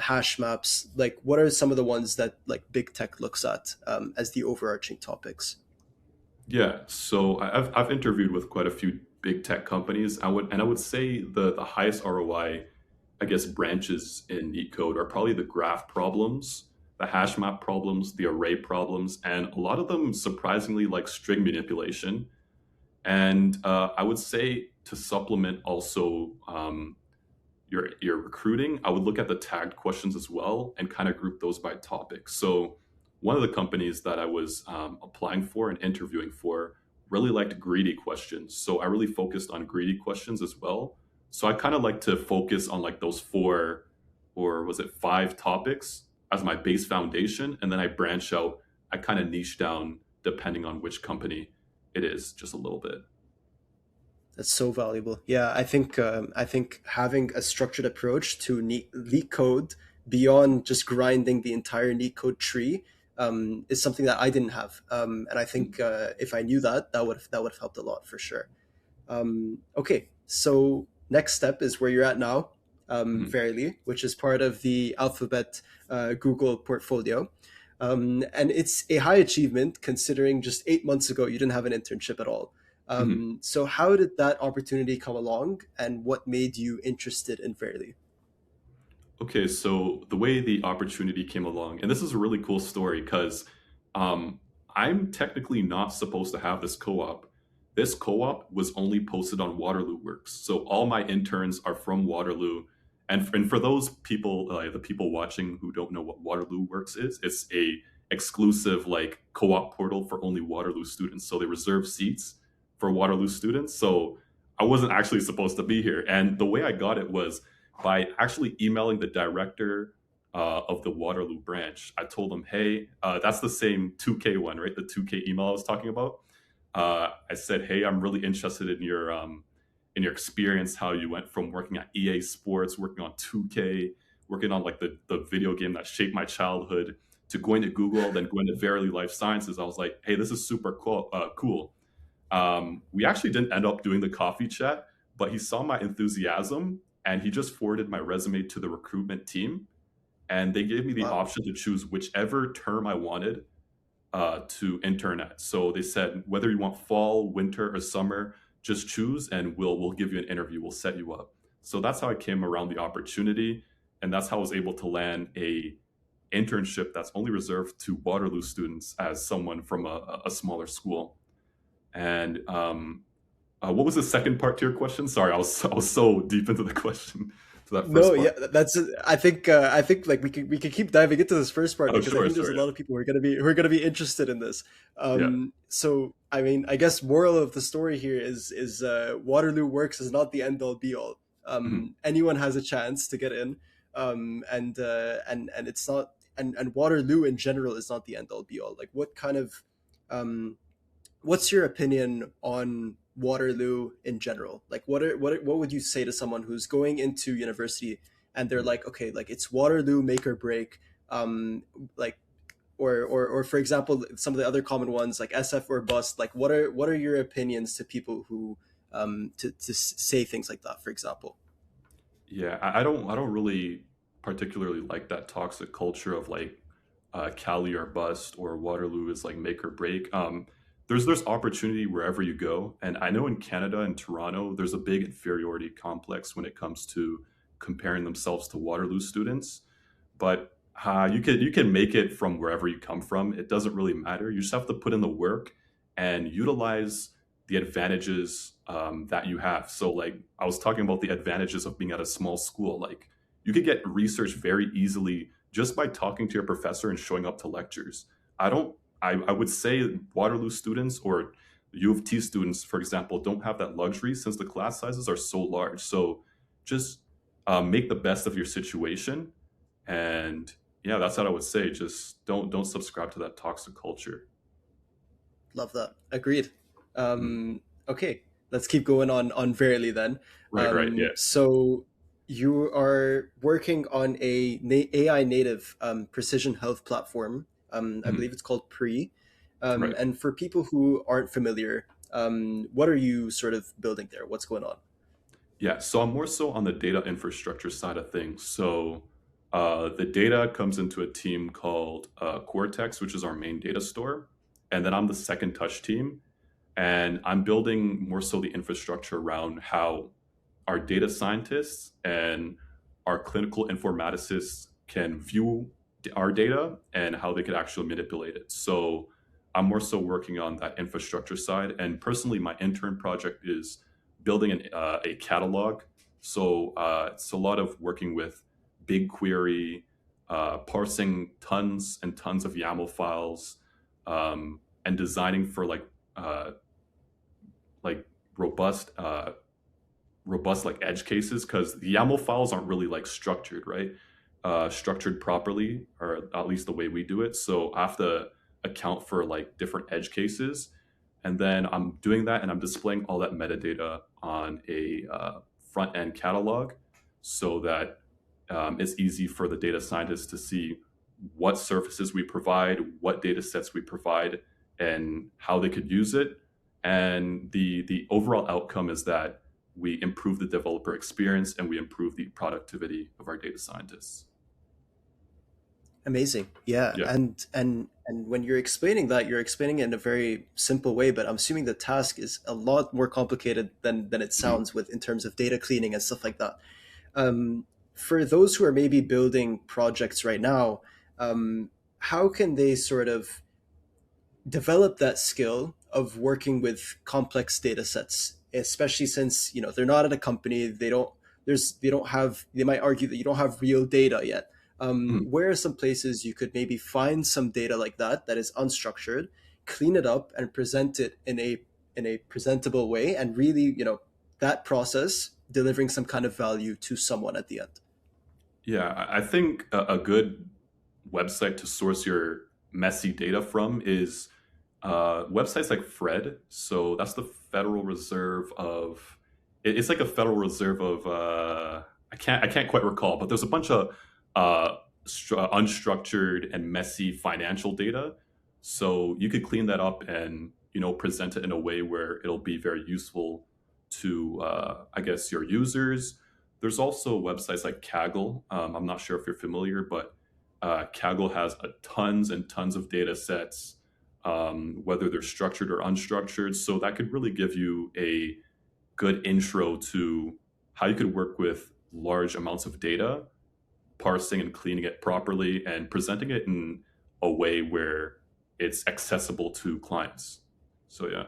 hash maps. Like, what are some of the ones that like big tech looks at as the overarching topics? Yeah, so I've interviewed with quite a few big tech companies. I would say the highest ROI, I guess, branches in Neat Code are probably the graph problems, the hash map problems, the array problems, and a lot of them surprisingly like string manipulation. And I would say to supplement also your recruiting, I would look at the tagged questions as well and kind of group those by topic. So one of the companies that I was applying for and interviewing for really liked greedy questions. So I really focused on greedy questions as well. So I kind of like to focus on like those four or was it five topics as my base foundation, and then I branch out. I kind of niche down depending on which company it is, just a little bit. That's so valuable. Yeah, I think having a structured approach to leak code beyond just grinding the entire neat code tree is something that I didn't have, and I think if I knew that, that would have helped a lot for sure. Okay, so next step is where you're at now, Mhm. Verily, which is part of the Alphabet Google portfolio. And it's a high achievement considering just 8 months ago you didn't have an internship at all. Mhm. So, how did that opportunity come along, and what made you interested in Verily? Okay, so the way the opportunity came along, and this is a really cool story because um, I'm technically not supposed to have this co-op. This co-op was only posted on Waterloo Works, so all my interns are from Waterloo. And for those people, the people watching who don't know what Waterloo Works is, it's a exclusive like co-op portal for only Waterloo students. So they reserve seats for Waterloo students. So I wasn't actually supposed to be here, and the way I got it was by actually emailing the director of the Waterloo branch. I told him, hey, that's the same 2K one, right? The 2K email I was talking about. I said, hey, I'm really interested in your experience, how you went from working at EA Sports, working on 2K, working on like the video game that shaped my childhood, to going to Google, then going to Verily Life Sciences. I was like, hey, this is super cool. Cool. We actually didn't end up doing the coffee chat, but he saw my enthusiasm and he just forwarded my resume to the recruitment team. And they gave me the Wow. option to choose whichever term I wanted to intern at. So they said, whether you want fall, winter, or summer, just choose and we'll give you an interview. We'll set you up. So that's how I came around the opportunity. And that's how I was able to land a internship that's only reserved to Waterloo students as someone from a smaller school. And what was the second part to your question? Sorry, I was so deep into the question to that No, first yeah, part. that's. I think like we can keep diving into this first part Oh, because I sure, think there's a sure, lot of people who are gonna be interested in this. yeah, So I mean, I guess moral of the story here is Waterloo Works is not the end all be all. yeah. Mhm. Anyone has a chance to get in, and it's not, and Waterloo in general is not the end all be all. Like, what kind of um what's your opinion on Waterloo in general? Like, what would you say to someone who's going into university and they're like, okay, like it's Waterloo make or break, like, or for example, some of the other common ones like SF or bust. Like, what are your opinions to people who to say things like that, for example? Yeah, I don't really particularly like that toxic culture of like Cali or bust or Waterloo is like make or break. There's opportunity wherever you go, and I know in Canada and Toronto, there's a big inferiority complex when it comes to comparing themselves to Waterloo students. But you can make it from wherever you come from. It doesn't really matter. You just have to put in the work and utilize the advantages that you have. So, like I was talking about the advantages of being at a small school. Like you could get research very easily just by talking to your professor and showing up to lectures. I don't. I would say Waterloo students or U of T students, for example, don't have that luxury since the class sizes are so large. So just make the best of your situation, and yeah, that's what I would say. Just don't subscribe to that toxic culture. Love that. Agreed. Mhm. Okay, let's keep going on Verily then. Right, right, yeah. So you are working on a AI native precision health platform I Mhm. believe it's called Pre. Right. And for people who aren't familiar, what are you sort of building there? What's going on? Yeah, so I'm more so on the data infrastructure side of things. So the data comes into a team called Cortex, which is our main data store. And then I'm the second touch team. And I'm building more so the infrastructure around how our data scientists and our clinical informaticists can view our data and how they could actually manipulate it. So I'm more so working on that infrastructure side. And personally, my intern project is building a catalog. So it's a lot of working with BigQuery, parsing tons and tons of YAML files, and designing for uh, like robust robust like edge cases because the YAML files aren't really like structured, right? Structured properly, or at least the way we do it. So I have to account for like different edge cases, and then I'm doing that and I'm displaying all that metadata on a front end catalog, so that it's easy for the data scientists to see what services we provide, what data sets we provide, and how they could use it. And the overall outcome is that we improve the developer experience and we improve the productivity of our data scientists. Amazing. Yeah. Yeah. And when you're explaining that, you're explaining it in a very simple way, but I'm assuming the task is a lot more complicated than it Mhm. sounds with in terms of data cleaning and stuff like that. Um, for those who are maybe building projects right now, how can they sort of develop that skill of working with complex data sets, especially since they're not at a company, they don't have, they might argue that you don't have real data yet. Mhm. Where are some places you could maybe find some data like that is unstructured, clean it up and present it in a presentable way, and really, that process delivering some kind of value to someone at the end? Yeah, I think a good website to source your messy data from is websites like Fred. So that's the Federal Reserve of. It's like a Federal Reserve of. I can't quite recall, but there's a bunch of uh, unstructured and messy financial data. So you could clean that up and present it in a way where it'll be very useful to I guess your users. There's also websites like Kaggle. I'm not sure if you're familiar, but Kaggle has tons and tons of data sets, whether they're structured or unstructured. So that could really give you a good intro to how you could work with large amounts of data, parsing and cleaning it properly, and presenting it in a way where it's accessible to clients. So yeah,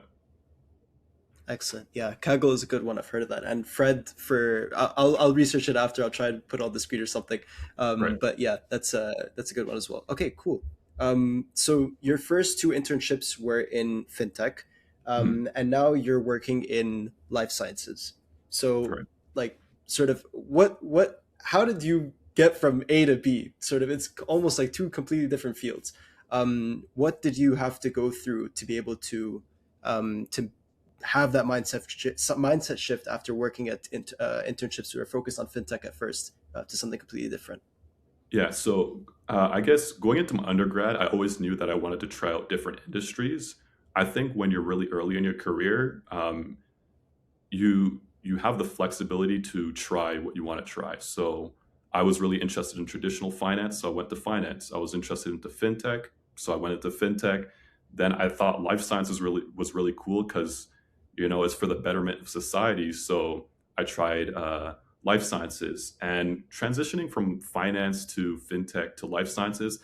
Excellent. Yeah, Kaggle is a good one. I've heard of that. And Fred, for I'll research it after. I'll try to put on the screen or something. right. But yeah, that's a good one as well. Okay, cool. So your first two internships were in fintech, Mhm. and now you're working in life sciences. So Right. like, sort of, how did you get from A to B? Sort of, it's almost like two completely different fields. What did you have to go through to be able to have that mindset shift after working at internships that are focused on fintech at first, to something completely different? Yeah, so I guess going into my undergrad, I always knew that I wanted to try out different industries. I think when you're really early in your career, you have the flexibility to try what you want to try. So I was really interested in traditional finance, so I went to finance. I was interested into fintech, so I went into fintech. Then I thought life sciences was really cool because it's for the betterment of society. So I tried life sciences, and transitioning from finance to fintech to life sciences.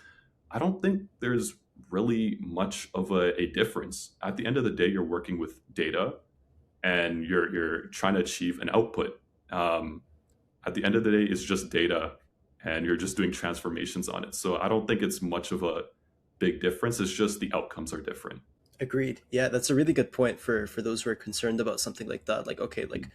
I don't think there's really much of a difference. At the end of the day, you're working with data and you're trying to achieve an output. Um, at the end of the day, it's just data, and you're just doing transformations on it. So I don't think it's much of a big difference. It's just the outcomes are different. Agreed. Yeah, that's a really good point for those who are concerned about something like that. Like, okay, like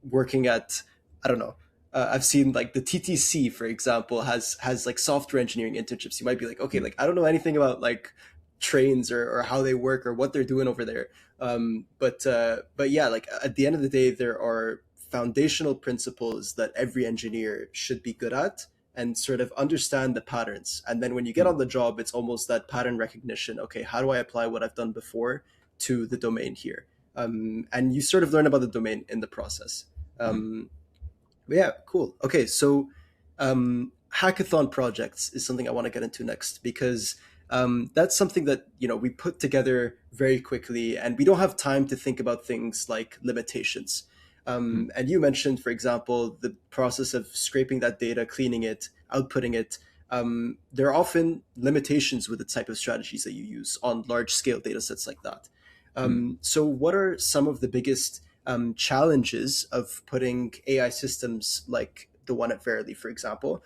working at, I don't know, I've seen like the TTC, for example, has like software engineering internships. You might be like, okay, like I don't know anything about like trains or how they work or what they're doing over there. But yeah, like at the end of the day, there are foundational principles that every engineer should be good at, and sort of understand the patterns. And then when you get on the job, it's almost that pattern recognition. Okay, how do I apply what I've done before to the domain here? And you sort of learn about the domain in the process. Mhm. Yeah, cool. Okay, so hackathon projects is something I want to get into next because that's something that we put together very quickly, and we don't have time to think about things like limitations. Mhm. And you mentioned, for example, the process of scraping that data, cleaning it, outputting it. There are often limitations with the type of strategies that you use on large scale data sets like that. Mhm. So, what are some of the biggest challenges of putting AI systems like the one at Verily, for example,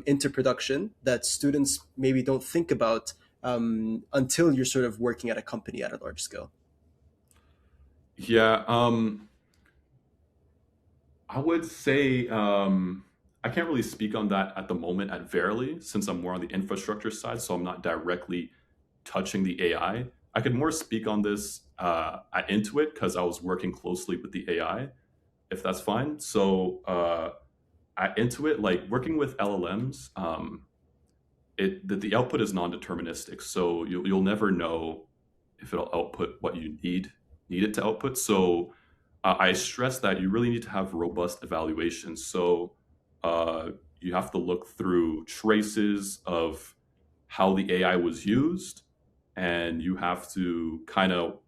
into production that students maybe don't think about until you're sort of working at a company at a large scale? Yeah, I would say I can't really speak on that at the moment at Verily since I'm more on the infrastructure side, so I'm not directly touching the AI. I could more speak on this at Intuit because I was working closely with the AI, if that's fine. So at Intuit, like working with LLMs, the output is non-deterministic, so you'll never know if it'll output what you need it to output. So I stress that you really need to have robust evaluations. So uh, you have to look through traces of how the AI was used, and you have to kind of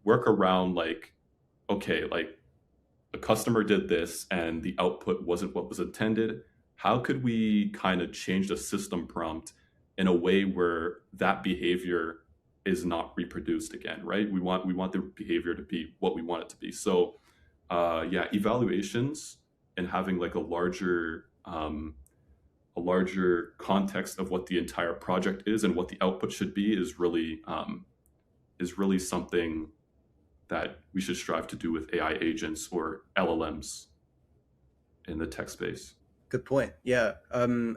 work around like, okay, like a customer did this and the output wasn't what was intended. How could we kind of change the system prompt in a way where that behavior is not reproduced again, right? We want the behavior to be what we want it to be. So yeah, evaluations and having like a larger context of what the entire project is and what the output should be is really something that we should strive to do with AI agents or LLMs in the tech space. Good point. Yeah, and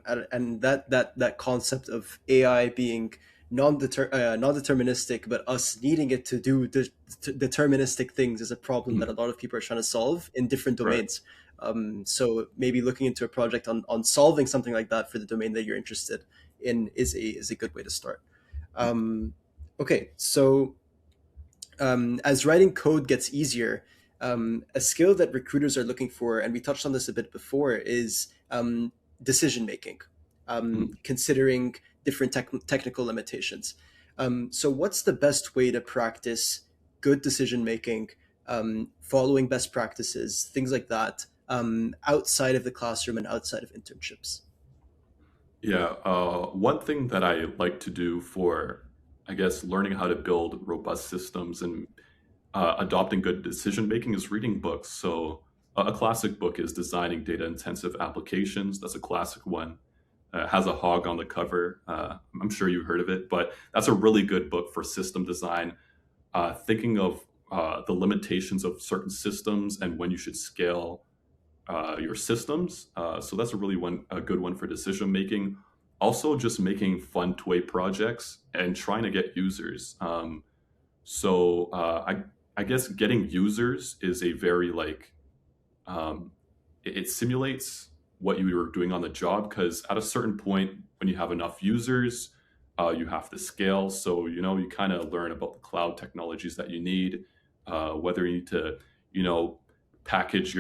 that concept of AI being non-deterministic, but us needing it to do deterministic things is a problem that a Mhm. lot of people are trying to solve in different Right. domains. So maybe looking into a project on solving something like that for the domain that you're interested in is a good way to start. Um, okay, so as writing code gets easier, a skill that recruiters are looking for, and we touched on this a bit before, is decision making, Mhm. considering different technical limitations. So, what's the best way to practice good decision making, following best practices, things like that, outside of the classroom and outside of internships? Yeah. One thing that I like to do for, I guess, learning how to build robust systems and adopting good decision making is reading books. So, a classic book is Designing Data Intensive Applications. That's a classic one. Has a hog on the cover. I'm sure you've heard of it, but that's a really good book for system design. Thinking of the limitations of certain systems and when you should scale your systems. So that's a good one for decision making. Also, just making fun toy projects and trying to get users. I guess getting users is a very like um, it simulates what you were doing on the job because at a certain point when you have enough users you have to scale, so you kind of learn about the cloud technologies that you need, whether you need to package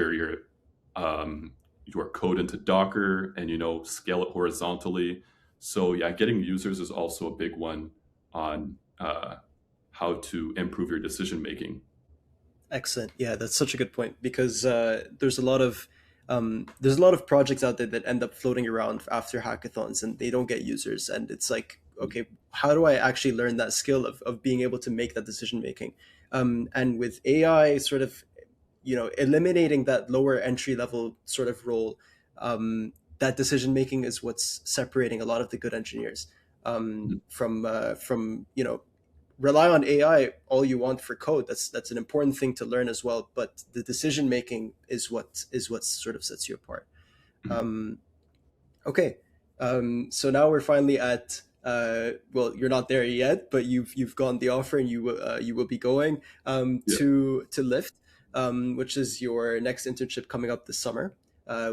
um, your code into Docker and scale it horizontally. So yeah, getting users is also a big one on how to improve your decision making. Excellent. Yeah, that's such a good point because there's a lot of projects out there that end up floating around after hackathons and they don't get users, and it's like, okay, how do I actually learn that skill of being able to make that decision making? And with AI, sort of eliminating that lower entry level sort of role, that decision making is what's separating a lot of the good engineers from rely on AI all you want for code. That's an important thing to learn as well. But the decision making is what sort of sets you apart. Mhm. Um, okay, so now we're finally at. Well, you're not there yet, but you've gotten the offer, and you will be going Yeah. to Lyft, which is your next internship coming up this summer,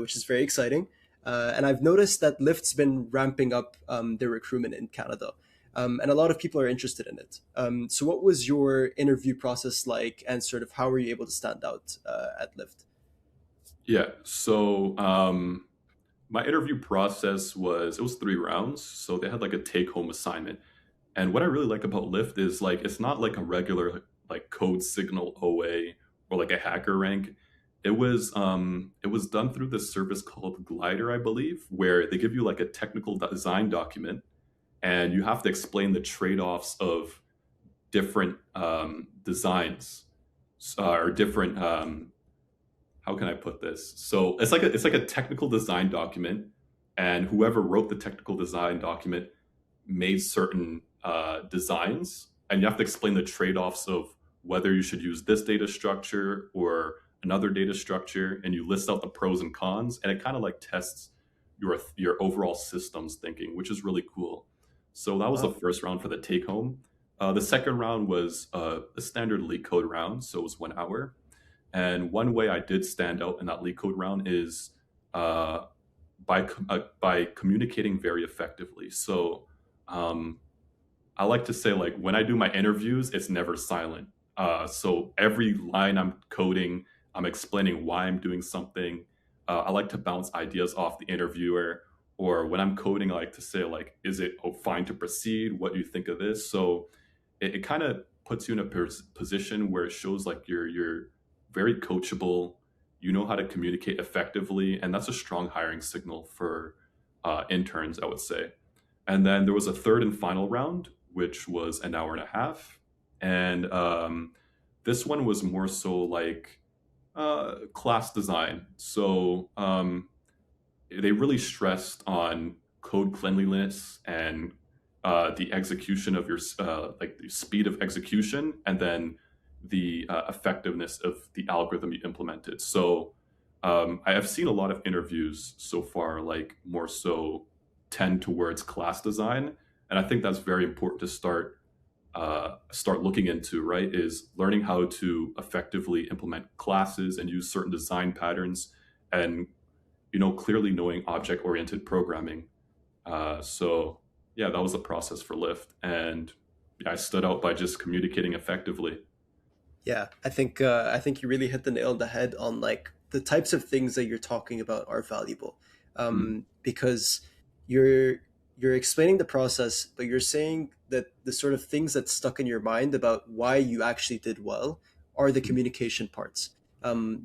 which is very exciting. And I've noticed that Lyft's been ramping up their recruitment in Canada. And a lot of people are interested in it. So, what was your interview process like, and sort of how were you able to stand out at Lyft? Yeah. My interview process was, it was 3 rounds. So they had like a take home assignment. And what I really like about Lyft is like it's not like a regular like code signal OA or like a hacker rank. It was done through this service called Glider, I believe, where they give you like a technical design document and you have to explain the trade-offs of different designs or different how can I put this? So it's like a technical design document, and whoever wrote the technical design document made certain designs, and you have to explain the trade-offs of whether you should use this data structure or another data structure, and you list out the pros and cons, and it kind of like tests your overall systems thinking, which is really cool. So that was the Wow. first round for the take home. The second round was a standard leak code round, so it was 1 hour. And one way I did stand out in that leak code round is uh, by communicating very effectively. So um, I like to say like when I do my interviews, it's never silent. So every line I'm coding, I'm explaining why I'm doing something. I like to bounce ideas off the interviewer, or when I'm coding, I like to say like, "Is it fine to proceed? What do you think of this?" So it kind of puts you in a position where it shows like you're very coachable. You know how to communicate effectively, and that's a strong hiring signal for interns, I would say. And then there was a third and final round, which was an hour and a half. And this one was more so like class design. So they really stressed on code cleanliness and the execution of your, like the speed of execution, and then the effectiveness of the algorithm you implemented. So I have seen a lot of interviews so far, like more so tend towards class design, and I think that's very important to start looking into. Right, is learning how to effectively implement classes and use certain design patterns, and clearly knowing object oriented programming. So yeah, that was the process for Lyft, and yeah, I stood out by just communicating effectively. Yeah, I think you really hit the nail on the head on like the types of things that you're talking about are valuable, Mm, because you're you're explaining the process, but you're saying that the sort of things that stuck in your mind about why you actually did well are the mm, communication parts,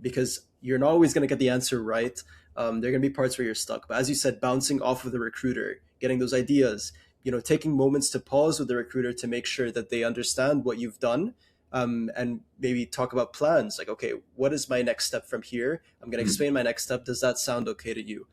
because you're not always going to get the answer right. There are going to be parts where you're stuck, but as you said, bouncing off of the recruiter, getting those ideas, taking moments to pause with the recruiter to make sure that they understand what you've done, and maybe talk about plans like, okay, what is my next step from here? I'm going to mm, explain my next step. Does that sound okay to you?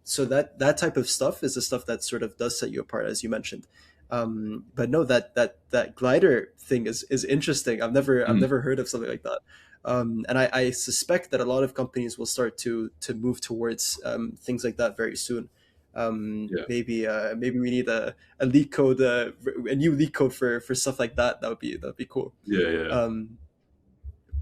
So that type of stuff is the stuff that sort of does set you apart, as you mentioned. But no, that glider thing is interesting. I've mm. never heard of something like that. And I suspect that a lot of companies will start to move towards things like that very soon. Yeah, Maybe we need a leak code, a new leak code for stuff like that. That would be cool. yeah, yeah. Um,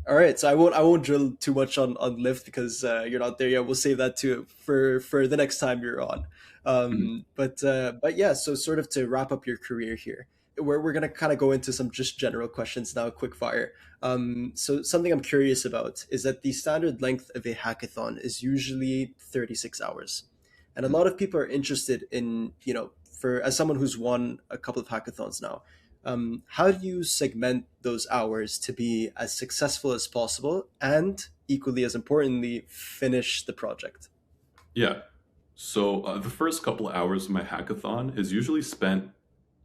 all right, so I won't drill too much on Lyft because you're not there yet. We'll save that too for the next time you're on. Mm, But yeah, so sort of to wrap up your career here, we're gonna kind of go into some just general questions now, quick fire. So something I'm curious about is that the standard length of a hackathon is usually 36 hours, and a mm. lot of people are interested in, for as someone who's won a couple of hackathons now, how do you segment those hours to be as successful as possible and equally as importantly finish the project? Yeah. So the first couple of hours of my hackathon is usually spent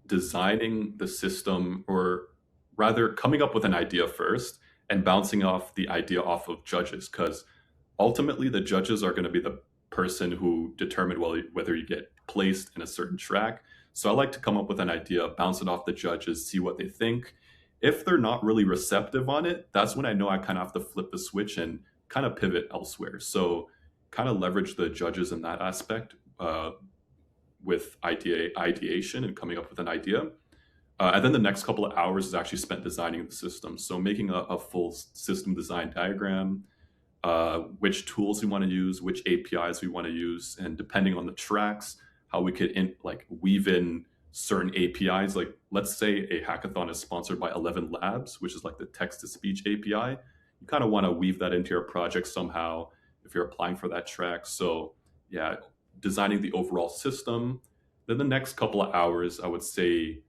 designing the system, or rather coming up with an idea first and bouncing off the idea off of judges, because ultimately the judges are going to be the person who determine whether you get placed in a certain track. So I like to come up with an idea, bounce it off the judges, see what they think. If they're not really receptive on it, that's when I know I kind of have to flip the switch and kind of pivot elsewhere. So kind of leverage the judges in that aspect, with ideation and coming up with an idea. And then the next couple of hours is actually spent designing the system. So making a full system design diagram, which tools we want to use, which APIs we want to use, and depending on the tracks, how we could like weave in certain APIs. Like let's say a hackathon is sponsored by 11 Labs, which is like the text to speech API. You kind of want to weave that into your project somehow if you're applying for that track. So yeah, designing the overall system. Then the next couple of hours, I would say,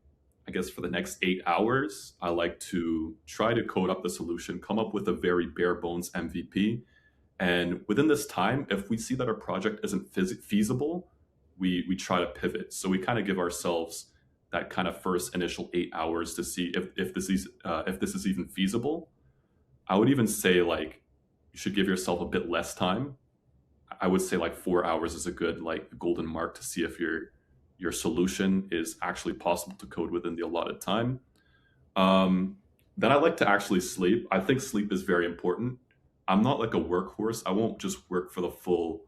I guess for the next 8 hours, I like to try to code up the solution, come up with a very bare bones MVP. And within this time, if we see that our project isn't feasible, we try to pivot. So we kind of give ourselves that kind of first initial 8 hours to see if this is even feasible. I would even say like you should give yourself a bit less time. I would say like 4 hours is a good like golden mark to see if your solution is actually possible to code within the allotted time. Um, then I like to actually sleep. I think sleep is very important. I'm not like a workhorse. I won't just work for the full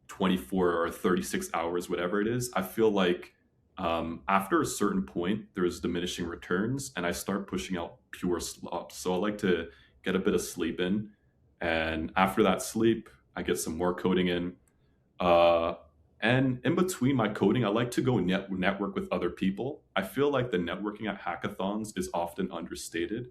24 or 36 hours, whatever it is. I feel like after a certain point, there's diminishing returns, and I start pushing out pure slop. So I like to get a bit of sleep in. And after that sleep, I get some more coding in. Uh, and in between my coding, I like to go network with other people. I feel like the networking at hackathons is often understated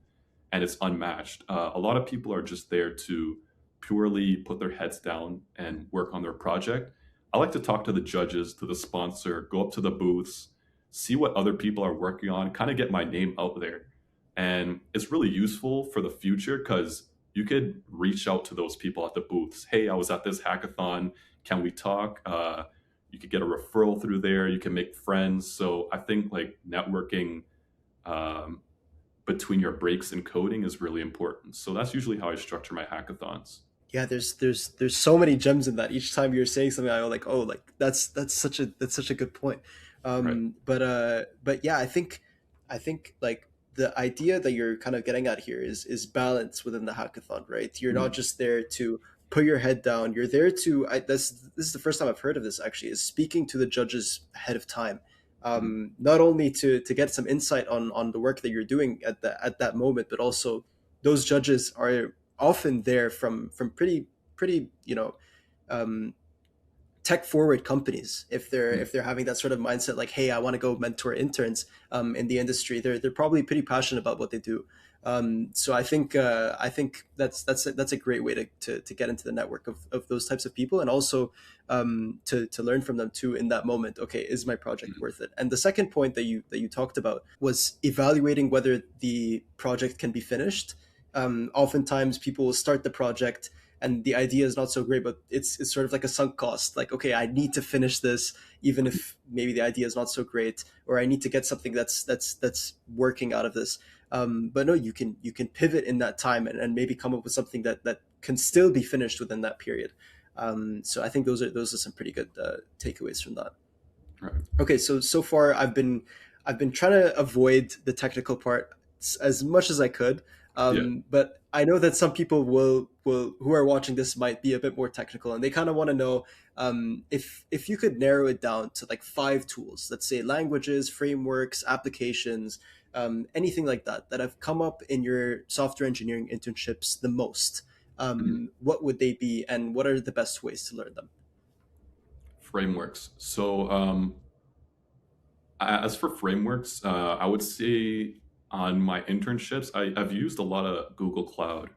and it's unmatched. A lot of people are just there to purely put their heads down and work on their project. I like to talk to the judges, to the sponsor, go up to the booths, see what other people are working on, kind of get my name out there. And it's really useful for the future because you could reach out to those people at the booths. Hey, I was at this hackathon. Can we talk? You could get a referral through there. You can make friends. So I think like networking um, between your breaks and coding is really important. So that's usually how I structure my hackathons. Yeah, there's so many gems in that. Each time you're saying something, I go like, oh, like that's such a good point. Right. But yeah, I think like the idea that you're kind of getting at here is balance within the hackathon, right? You're not Mhm. just there to put your head down. You're there to this is the first time I've heard of this actually, is speaking to the judges ahead of time. Mhm. Not only to get some insight on the work that you're doing at that moment, but also those judges are often there from pretty um, tech forward companies. Mhm. If they're having that sort of mindset, like, hey, I want to go mentor interns in the industry, they're probably pretty passionate about what they do. So I think that's a great way to get into the network of those types of people, and also to learn from them too in that moment. Okay, is my project Mhm. worth it? And the second point that you talked about was evaluating whether the project can be finished. Oftentimes people will start the project and the idea is not so great, but it's sort of like a sunk cost. Like, okay, I need to finish this, even if maybe the idea is not so great, or I need to get something that's working out of this. But no, you can pivot in that time and maybe come up with something that can still be finished within that period. So I think those are some pretty good takeaways from that. Right. Okay, so far I've been trying to avoid the technical part as much as I could, Yeah. but I know that some people will who are watching this might be a bit more technical, and they kind of want to know if you could narrow it down to like five tools, let's say languages, frameworks, applications, anything like that have come up in your software engineering internships the most. Mhm. What would they be, and what are the best ways to learn them? Frameworks. So as for frameworks, I would say on my internships, I've used a lot of Google Cloud.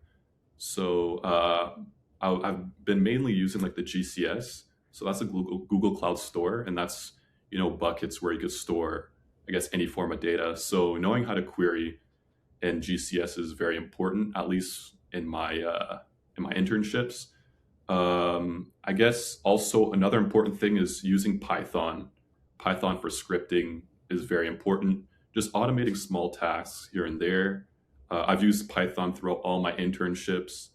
So I've been mainly using like the GCS. So that's a Google Cloud Store, and that's buckets where you could store, I guess, any form of data. So knowing how to query in GCS is very important, at least in my internships. I guess also another important thing is using Python. Python for scripting is very important. Just automating small tasks here and there. I've used Python throughout all my internships.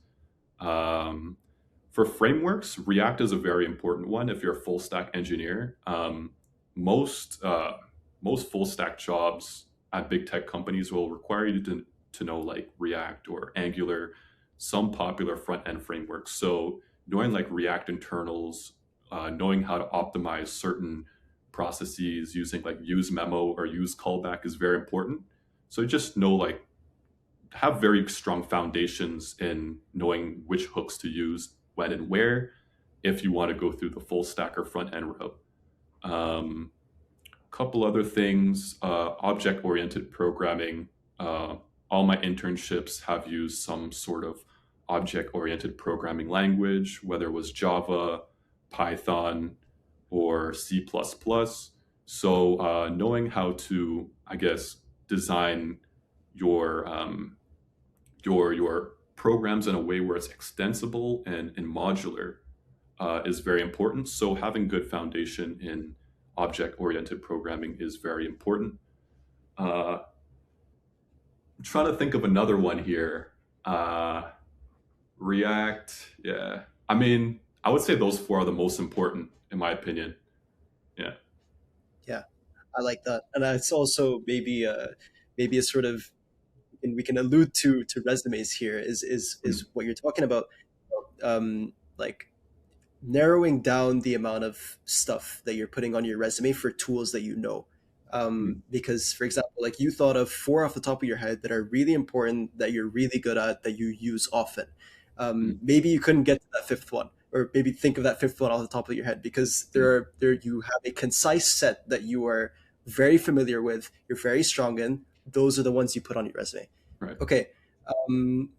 Um, for frameworks, React is a very important one if you're a full stack engineer. Most most full stack jobs at big tech companies will require you to know like React or Angular, some popular front end frameworks. So knowing like React internals, knowing how to optimize certain processes using like use memo or use callback is very important. So just know like have very strong foundations in knowing which hooks to use when and where if you want to go through the full stack or front end route. Um, Couple other things, object oriented programming. All my internships have used some sort of object oriented programming language, whether it was Java, Python, or C++. So knowing how to, I guess, design your your programs in a way where it's extensible and modular is very important. So having good foundation in object-oriented programming is very important. I'm trying to think of another one here. React, yeah. I mean, I would say those four are the most important in my opinion. Yeah. Yeah, I like that, and it's also maybe a sort of, and we can allude to resumes here is Mm, what you're talking about, like narrowing down the amount of stuff that you're putting on your resume for tools that you know. mm, Because, for example, like you thought of four off the top of your head that are really important, that you're really good at, that you use often. mm, Maybe you couldn't get to that fifth one, or maybe think of that fifth one off the top of your head because mm. there you have a concise set that you are very familiar with, you're very strong in. Those are the ones you put on your resume. Right. Okay,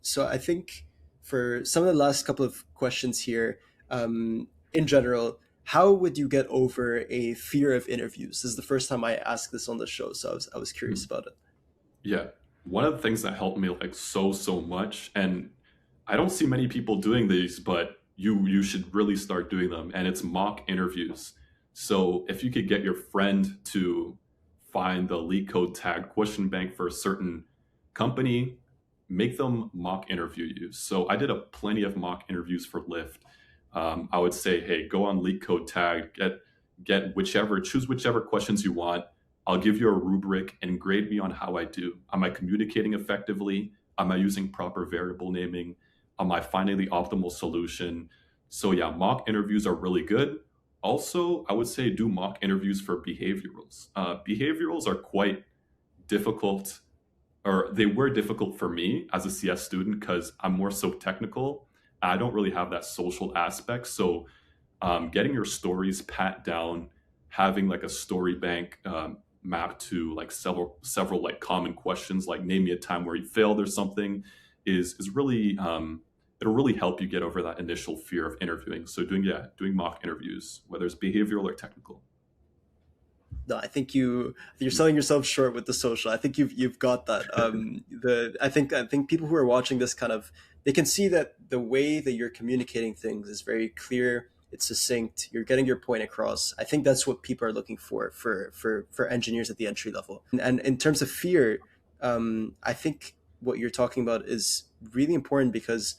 so I think for some of the last couple of questions here, in general, how would you get over a fear of interviews? This is the first time I asked this on the show, so I was curious Mm. about it. Yeah. One of the things that helped me like so much, and I don't see many people doing these, but you should really start doing them, and it's mock interviews. So if you could get your friend to find the leak code tag question bank for a certain company, make them mock interview you. So I did a plenty of mock interviews for Lyft. I would say, hey, go on leak code tag, choose whichever questions you want. I'll give you a rubric and grade me on how I do. Am I communicating effectively? Am I using proper variable naming? Am I finding the optimal solution? So yeah, mock interviews are really good. Also, I would say do mock interviews for behaviorals. Behaviorals are quite difficult, or they were difficult for me as a CS student because I'm more so technical. I don't really have that social aspect. So getting your stories pat down, having like a story bank mapped to like several like common questions, like name me a time where you failed or something, is really it'll really help you get over that initial fear of interviewing. So doing mock interviews, whether it's behavioral or technical. No, I think you're selling yourself short with the social. I think you've got that. I think people who are watching this kind of, they can see that the way that you're communicating things is very clear. It's succinct. You're getting your point across. I think that's what people are looking for engineers at the entry level. And in terms of fear, I think what you're talking about is really important because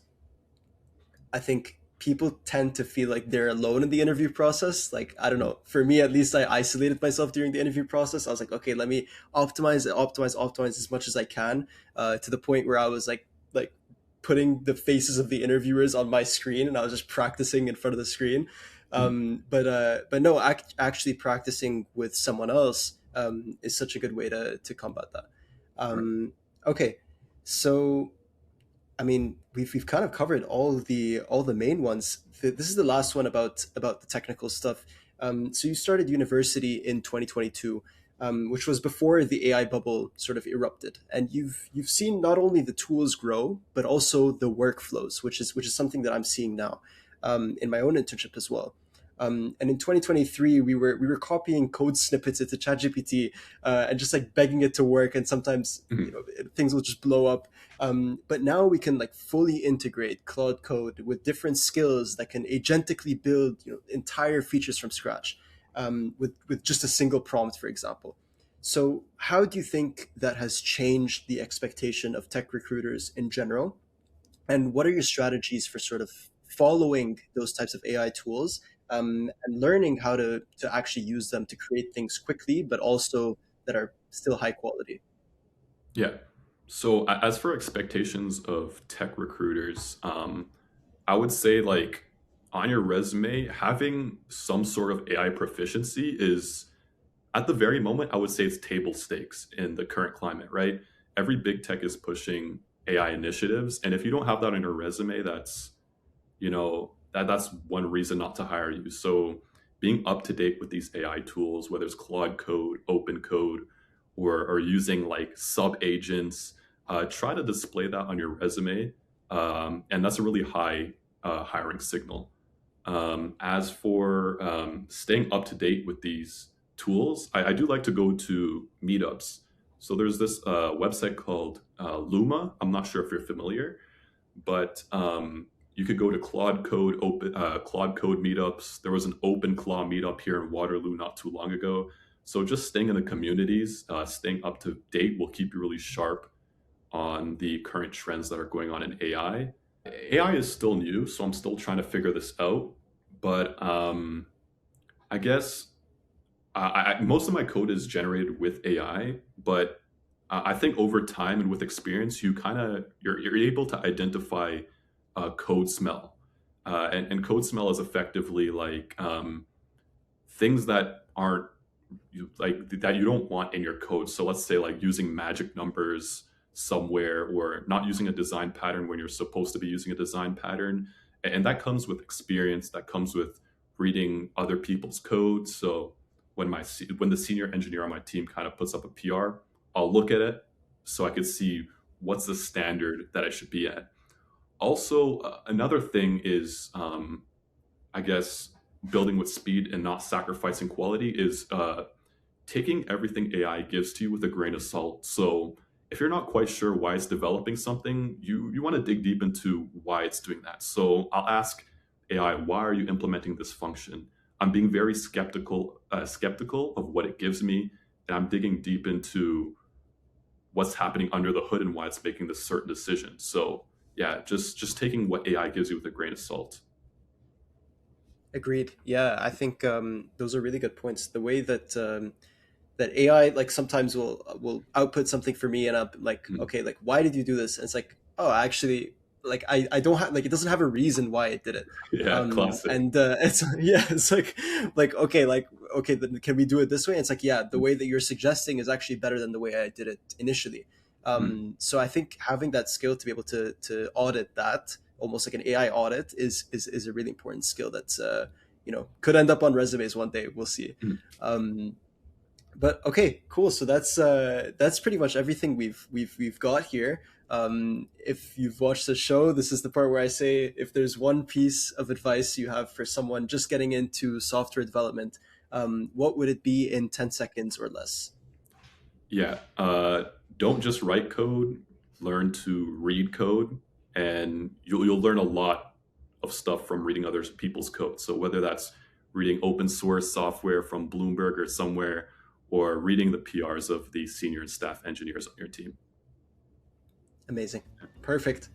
I think people tend to feel like they're alone in the interview process. Like, I don't know, for me at least, I isolated myself during the interview process. I was like, okay, let me optimize as much as I can, to the point where I was like putting the faces of the interviewers on my screen, and I was just practicing in front of the screen. Mm, But no, actually practicing with someone else is such a good way to combat that. right. Um, okay, so I mean, we've kind of covered all the main ones. This is the last one about the technical stuff. So you started university in 2022, which was before the AI bubble sort of erupted, and you've seen not only the tools grow, but also the workflows, which is something that I'm seeing now, in my own internship as well. And in 2023, we were copying code snippets into ChatGPT, and just like begging it to work, and sometimes Mhm. things will just blow up. But now we can like fully integrate Claude Code with different skills that can agentically build entire features from scratch, with just a single prompt, for example. So, how do you think that has changed the expectation of tech recruiters in general? And what are your strategies for sort of following those types of AI tools, and learning how to actually use them to create things quickly, but also that are still high quality? Yeah. So as for expectations of tech recruiters, I would say like on your resume, having some sort of AI proficiency is at the very moment, I would say it's table stakes in the current climate, right? Every big tech is pushing AI initiatives. And if you don't have that on your resume, that's one reason not to hire you. So being up to date with these AI tools, whether it's Claude Code, Open Code, or using like sub agents, try to display that on your resume, and that's a really high hiring signal. As for staying up to date with these tools, I do like to go to meetups. So there's this website called Luma. I'm not sure if you're familiar, but you could go to Claude Code meetups. There was an Open Claw meetup here in Waterloo not too long ago. So just staying in the communities, staying up to date will keep you really sharp on the current trends that are going on in AI. AI is still new, so I'm still trying to figure this out. But I guess most of my code is generated with AI, but I think over time and with experience, you're able to identify code smell, and code smell is effectively like things that aren't that you don't want in your code. So let's say like using magic numbers somewhere, or not using a design pattern when you're supposed to be using a design pattern, and that comes with experience. That comes with reading other people's code. So when the senior engineer on my team kind of puts up a PR, I'll look at it so I could see what's the standard that I should be at. Also, another thing is, I guess, building with speed and not sacrificing quality is taking everything AI gives to you with a grain of salt. So if you're not quite sure why it's developing something, you want to dig deep into why it's doing that. So I'll ask AI, why are you implementing this function? I'm being very skeptical of what it gives me, and I'm digging deep into what's happening under the hood and why it's making this certain decision. So yeah, just taking what AI gives you with a grain of salt. Agreed. Yeah, I think those are really good points. The way that that AI like sometimes will output something for me, and I'm like, Mhm. okay, like why did you do this? And it's like, oh, actually, like I don't have like it doesn't have a reason why it did it. Yeah, classic. And it's yeah, it's like okay, then can we do it this way? And it's like, yeah, the way that you're suggesting is actually better than the way I did it initially. Mhm. So I think having that skill to be able to audit that, almost like an AI audit, is a really important skill that's could end up on resumes one day. We'll see. Mhm. Um, but okay, cool. So that's pretty much everything we've got here. If you've watched the show, this is the part where I say, if there's one piece of advice you have for someone just getting into software development, what would it be in 10 seconds or less? Yeah, don't just write code. Learn to read code, and you'll learn a lot of stuff from reading other people's code. So whether that's reading open source software from Bloomberg or somewhere, or reading the PRs of the senior and staff engineers on your team. Amazing. Perfect.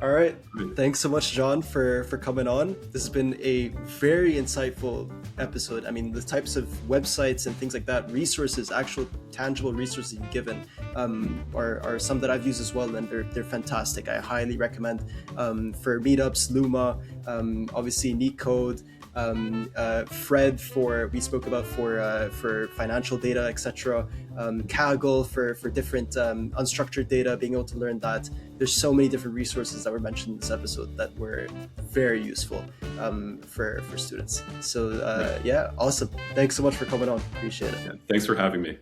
All right. Thanks so much, John, for coming on. This has been a very insightful episode. I mean, the types of websites and things like that, resources, actual tangible resources you've given, are some that I've used as well, and they're fantastic. I highly recommend for meetups, Luma, obviously Neat Code, Fred we spoke about for financial data, etc. Kaggle for different unstructured data, being able to learn that. There's so many different resources that were mentioned in this episode that were very useful for students. So yeah, awesome. Thanks so much for coming on. Appreciate it. Yeah, thanks for having me.